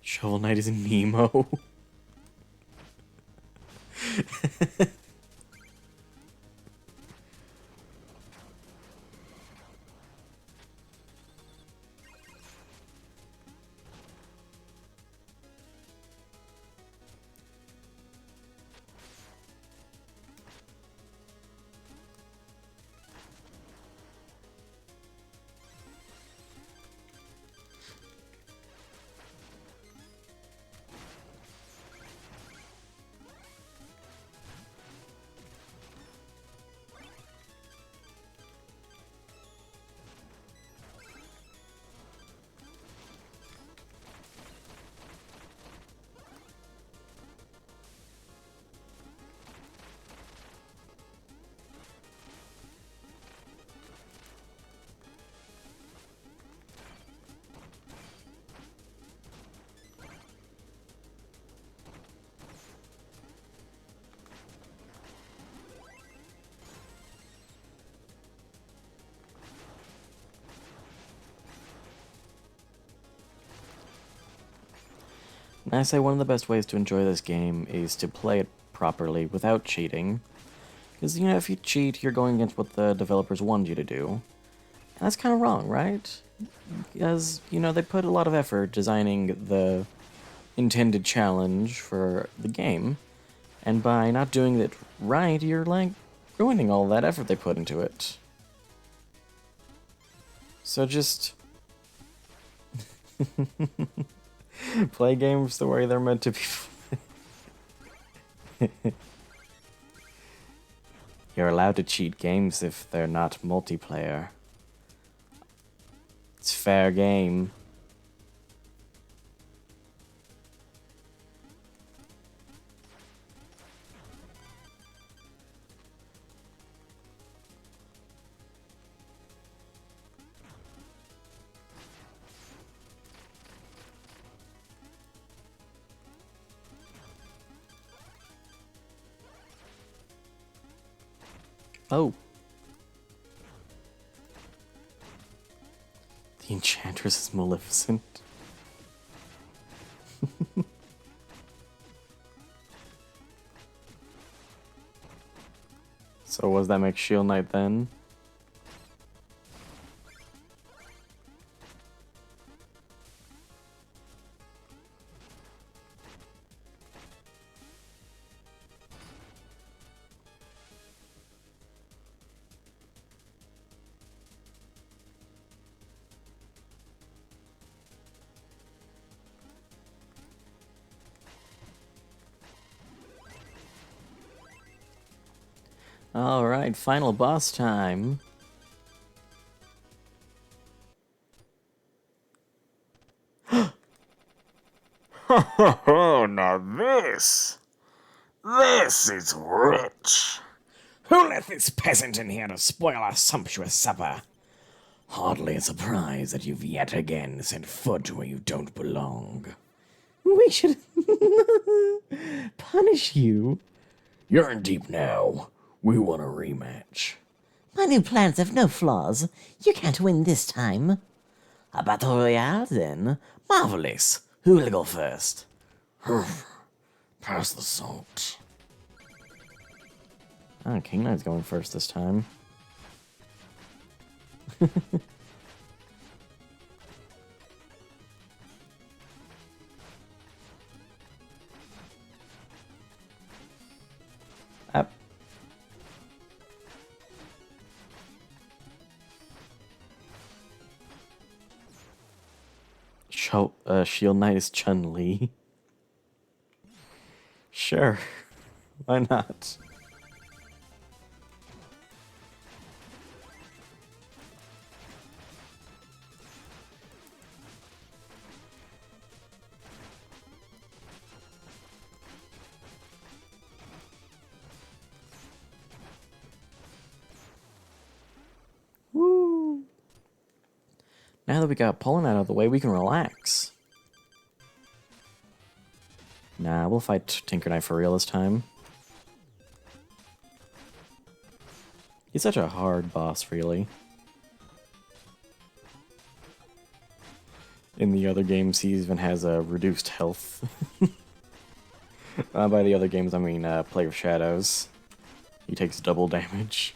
Shovel Knight is Nemo. And I say one of the best ways to enjoy this game is to play it properly without cheating. Because, you know, if you cheat, you're going against what the developers wanted you to do. And that's kind of wrong, right? Because, you know, they put a lot of effort designing the intended challenge for the game. And by not doing it right, you're, like, ruining all that effort they put into it. So just... play games the way they're meant to be. You're allowed to cheat games if they're not multiplayer. It's fair game. Oh. The Enchantress is Maleficent. So what does that make Shield Knight then? Alright, final boss time. Oh, now this is rich. Who let this peasant in here to spoil our sumptuous supper? Hardly a surprise that you've yet again set foot where you don't belong. We should punish you. You're in deep now. We want a rematch. My new plans have no flaws. You can't win this time. A battle royale, then? Marvelous. Who will go first? Pass the salt. Ah, King Knight's going first this time. Up. Shield Knight is Chun-Li. Sure. Why not? Woo! Now that we got Pollen out of the way, we can relax. Nah, we'll fight Tinker Knight for real this time. He's such a hard boss, really. In the other games, he even has a reduced health. By the other games, I mean Plague of Shadows. He takes double damage.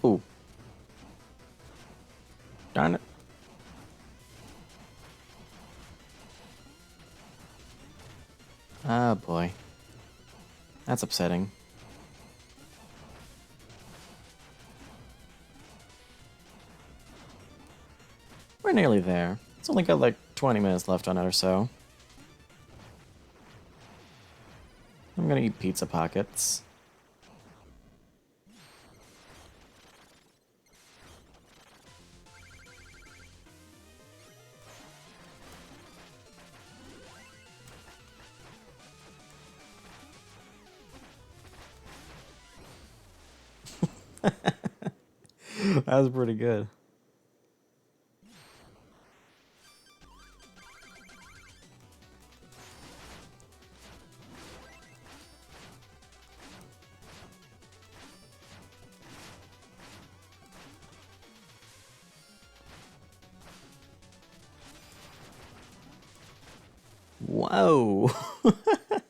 Oh. Darn it. Ah, boy. That's upsetting. We're nearly there. It's only got like 20 minutes left on it or so. I'm gonna eat pizza pockets. That was pretty good. Whoa. That'd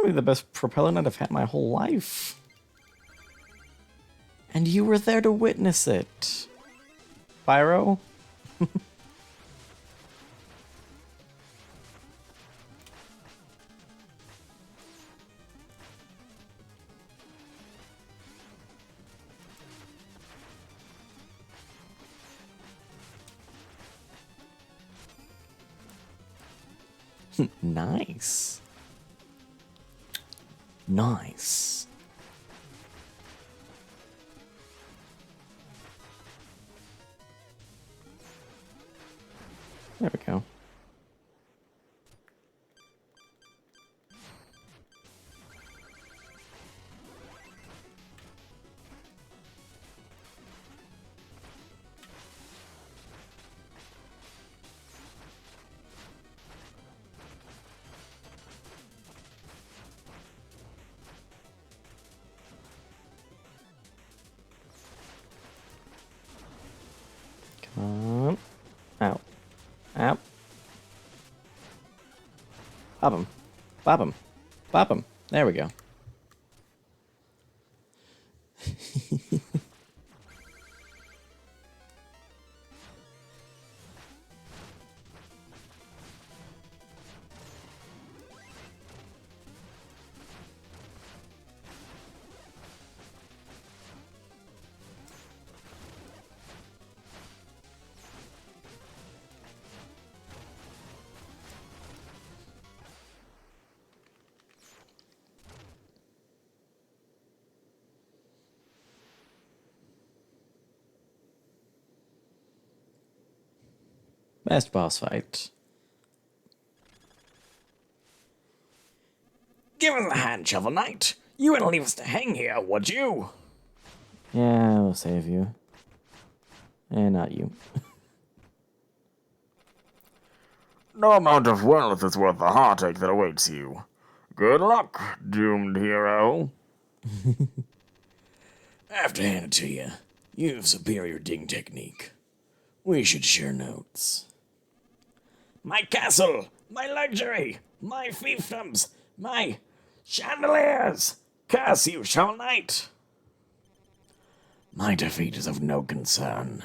be the best propeller knight I've had my whole life. And you were there to witness it. Pyro? Nice. Nice. There we go. Come on. Out. Out. Bop him. Bop him. Bop him. There we go. Best boss fight. Give us a hand, Shovel Knight. You wouldn't leave us to hang here, would you? Yeah, I'll save you. And not you. No amount of wealth is worth the heartache that awaits you. Good luck, doomed hero. I have to hand it to you. You have superior digging technique. We should share notes. My castle! My luxury! My fiefdoms! My chandeliers! Curse you, Shovel Knight! My defeat is of no concern.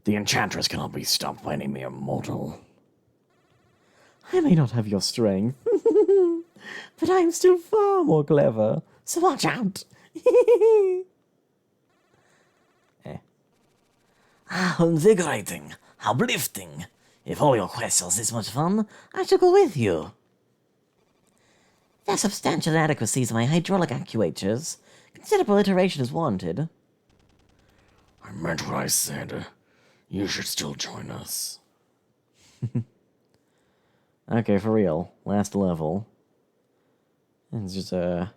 The Enchantress cannot be stopped by any mere mortal. I may not have your strength, but I am still far more clever, so watch out. How invigorating, how uplifting. If all your quests are this much fun, I shall go with you. There are substantial inadequacies in my hydraulic actuators. Considerable iteration is warranted. I meant what I said. You should still join us. Okay, for real. Last level. It's just a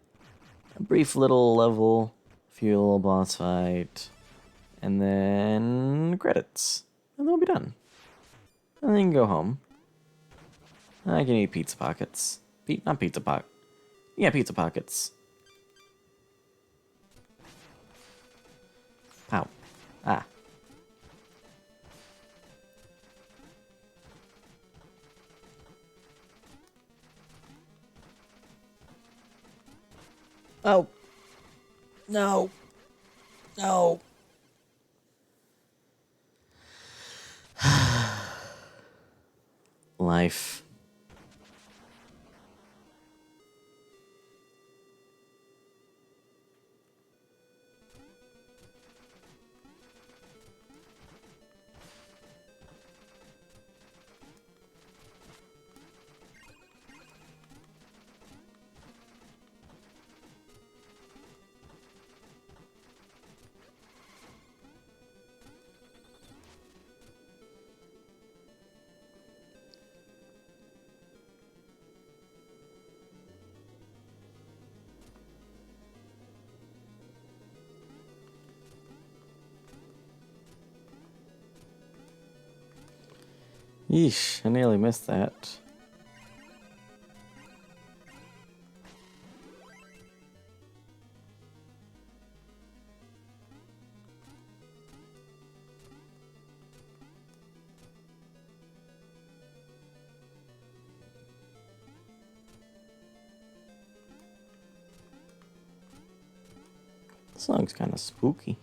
brief little level, fuel boss fight, and then credits. And then we'll be done. And then you can go home. I can eat pizza pockets. Not pizza pocket. Yeah, pizza pockets. Pow. Ah. Oh. No. No. Life. Yeesh, I nearly missed that. This song's kind of spooky.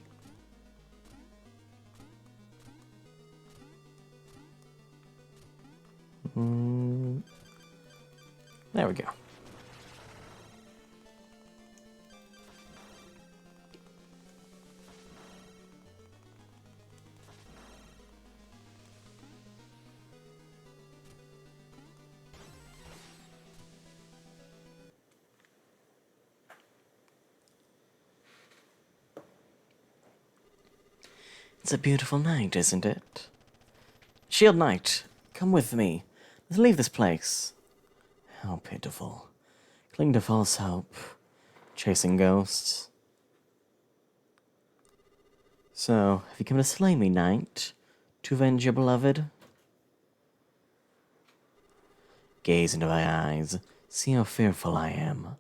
There we go. It's a beautiful night, isn't it? Shield Knight, come with me. Let's leave this place. How pitiful. Cling to false hope. Chasing ghosts. So, have you come to slay me, knight? To avenge your beloved? Gaze into my eyes. See how fearful I am.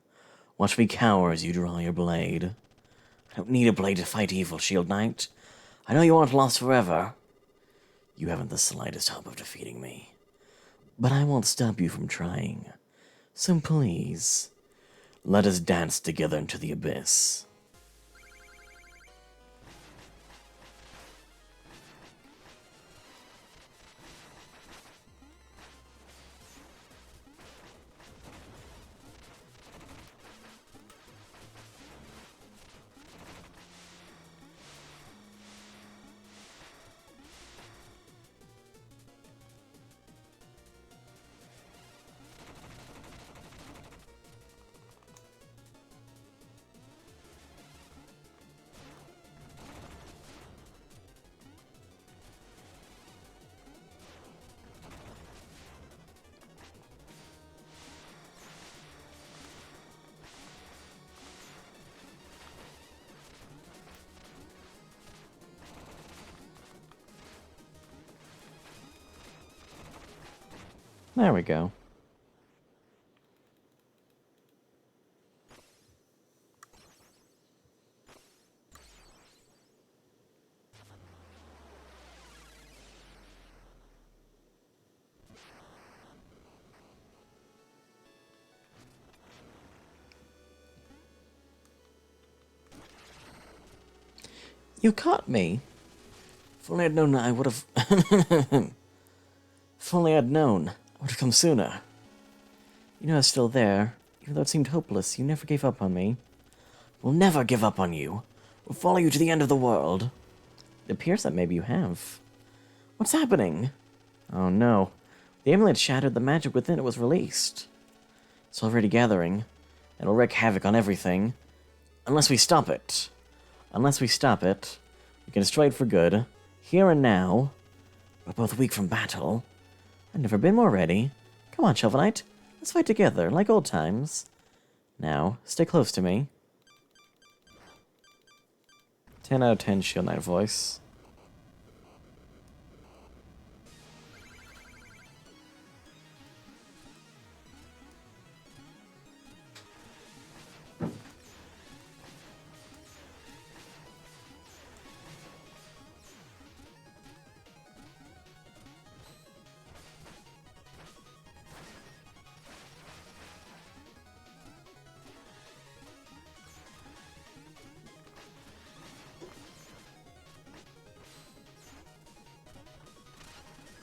Watch me cower as you draw your blade. I don't need a blade to fight evil, Shield Knight. I know you aren't lost forever. You haven't the slightest hope of defeating me. But I won't stop you from trying. So please, let us dance together into the abyss. There we go. You caught me. If only I'd known, I would have... If only I'd known, I would have come sooner. You know I was still there. Even though it seemed hopeless, you never gave up on me. We'll never give up on you. We'll follow you to the end of the world. It appears that maybe you have. What's happening? Oh no. The amulet shattered, the magic within it was released. It's already gathering. It'll wreak havoc on everything. Unless we stop it. Unless we stop it, we can destroy it for good. Here and now. We're both weak from battle. I've never been more ready. Come on, Shovel Knight. Let's fight together, like old times. Now, stay close to me. 10 out of 10 Shield Knight voice.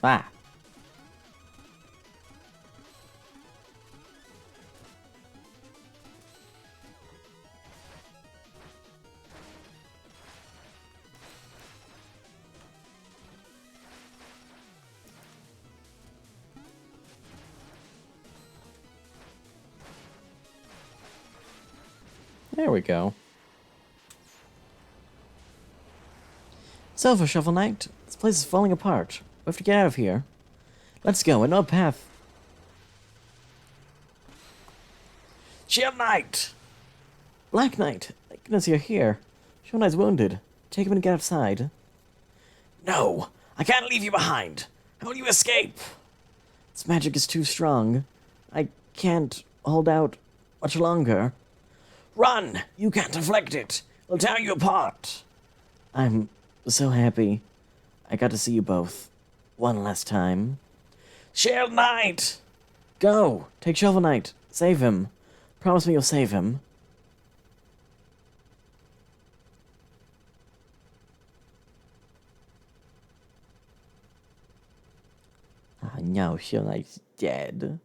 Ah. There we go. It's over, Shovel Knight. This place is falling apart. We have to get out of here. Let's go, another path. Shield Knight! Black Knight, thank goodness you're here. Shovel Knight's wounded. Take him and get outside. No, I can't leave you behind. How will you escape? This magic is too strong. I can't hold out much longer. Run! You can't deflect it! It'll tear you apart! I'm so happy I got to see you both one last time. Shield Knight! Go! Take Shovel Knight. Save him. Promise me you'll save him. Ah, no, Shovel Knight's dead.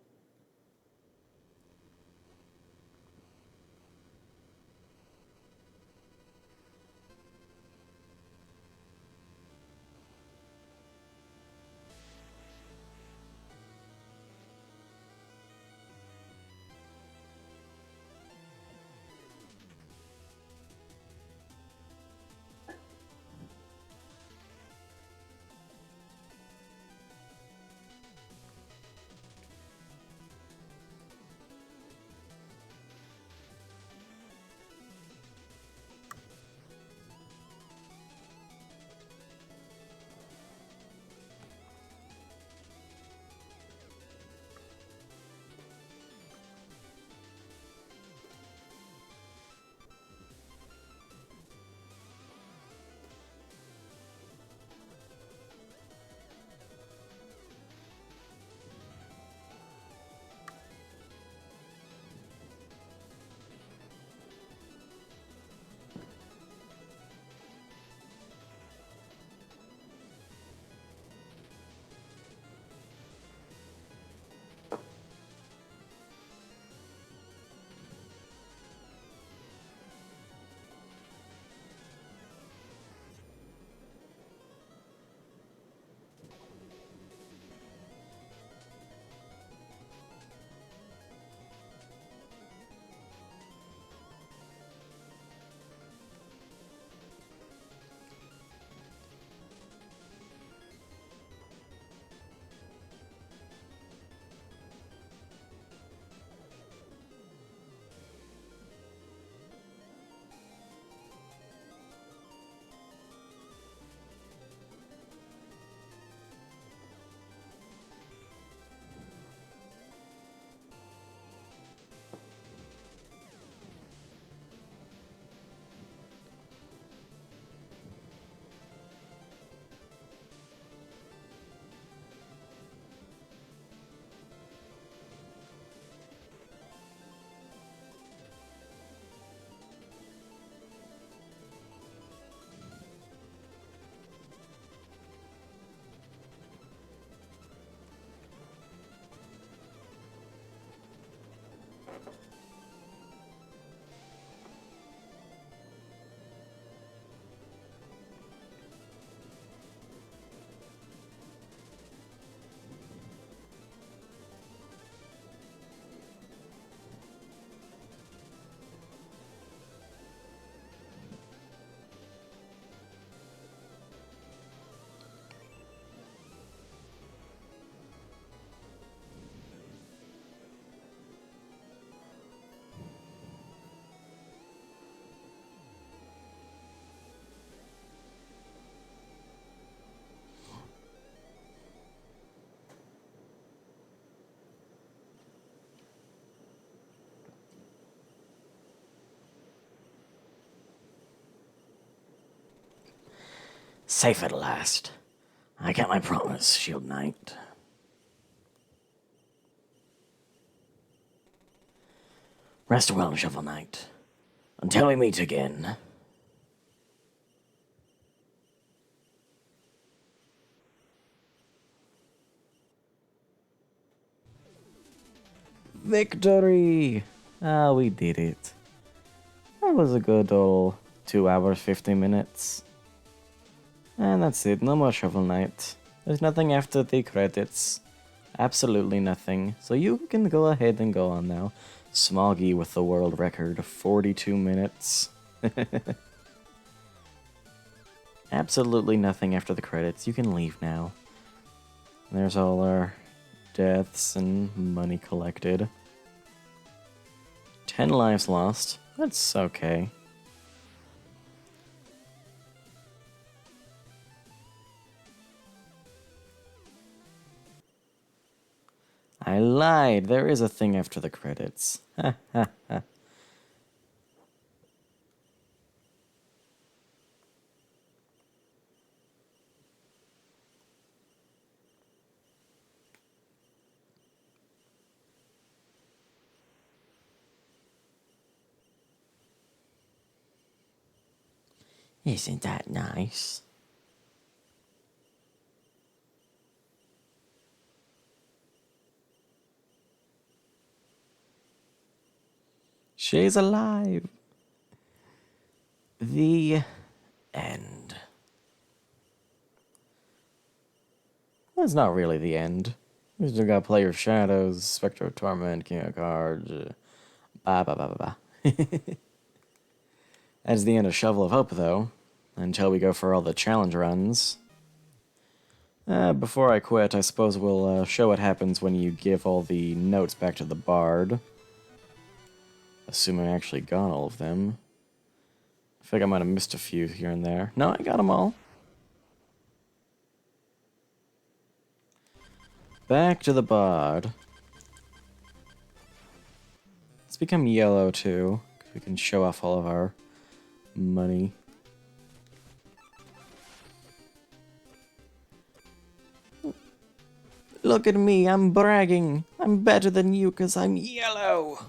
Safe at last. I kept my promise, Shield Knight. Rest well, Shovel Knight. Until we meet again. Victory! Ah, we did it. That was a good old 2 hours, 50 minutes. And that's it, no more Shovel Knight. There's nothing after the credits. Absolutely nothing. So you can go ahead and go on now. Smoggy with the world record, 42 minutes. Absolutely nothing after the credits. You can leave now. There's all our deaths and money collected. 10 lives lost. That's okay. I lied. There is a thing after the credits. Ha ha ha. Isn't that nice? She's alive. The end. That's not really the end. We still got Player of Shadows, Spectre of Torment, King of Cards, ba ba ba ba ba. That's the end of Shovel of Hope, though, until we go for all the challenge runs. Before I quit, I suppose we'll show what happens when you give all the notes back to the Bard. Assuming I actually got all of them. I feel like I might have missed a few here and there. No, I got them all. Back to the Bard. Let's become yellow, too, because we can show off all of our money. Look at me, I'm bragging. I'm better than you because I'm yellow.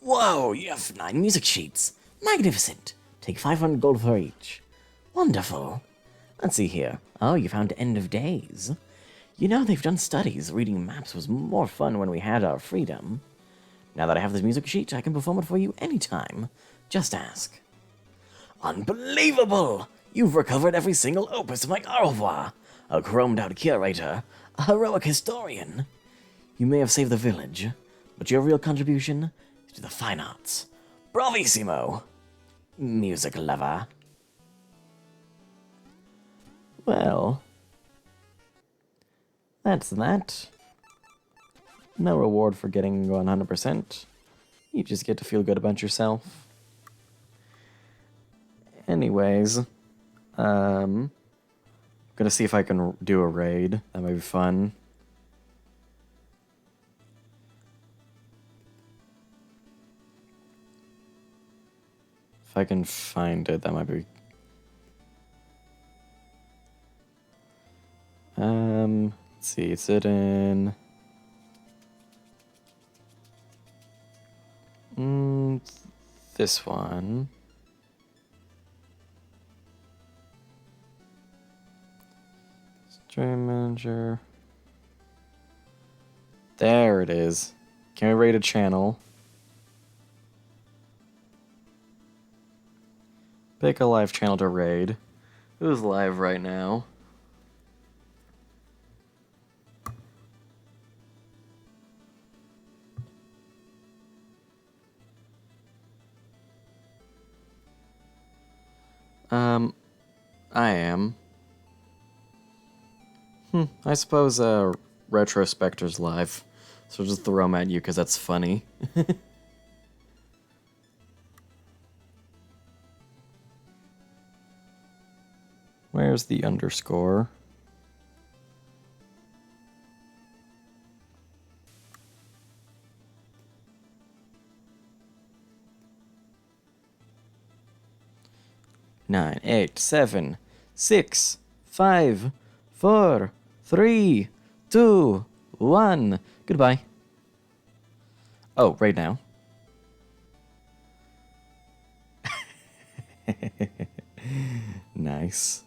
Whoa, you have 9 music sheets. Magnificent. Take 500 gold for each. Wonderful. Let's see here. Oh, you found End of Days. You know, they've done studies. Reading maps was more fun when we had our freedom. Now that I have this music sheet, I can perform it for you anytime. Just ask. Unbelievable! You've recovered every single opus of my au revoir. A chromed-out curator. A heroic historian. You may have saved the village, but your real contribution is to the fine arts. Bravissimo! Music lover. Well, that's that. No reward for getting 100%. You just get to feel good about yourself. Anyways, gonna see if I can do a raid. That might be fun. If I can find it, that might be... let's see, is it in... this one. Stream manager. There it is. Can we raid a channel? Pick a live channel to raid. Who's live right now? I am. I suppose, Retrospector's live. So I'll just throw them at you because that's funny. Where's the underscore? Nine, 8, 7, 6, 5, 4, 3, 2, 1. Goodbye. Oh, right now. Nice.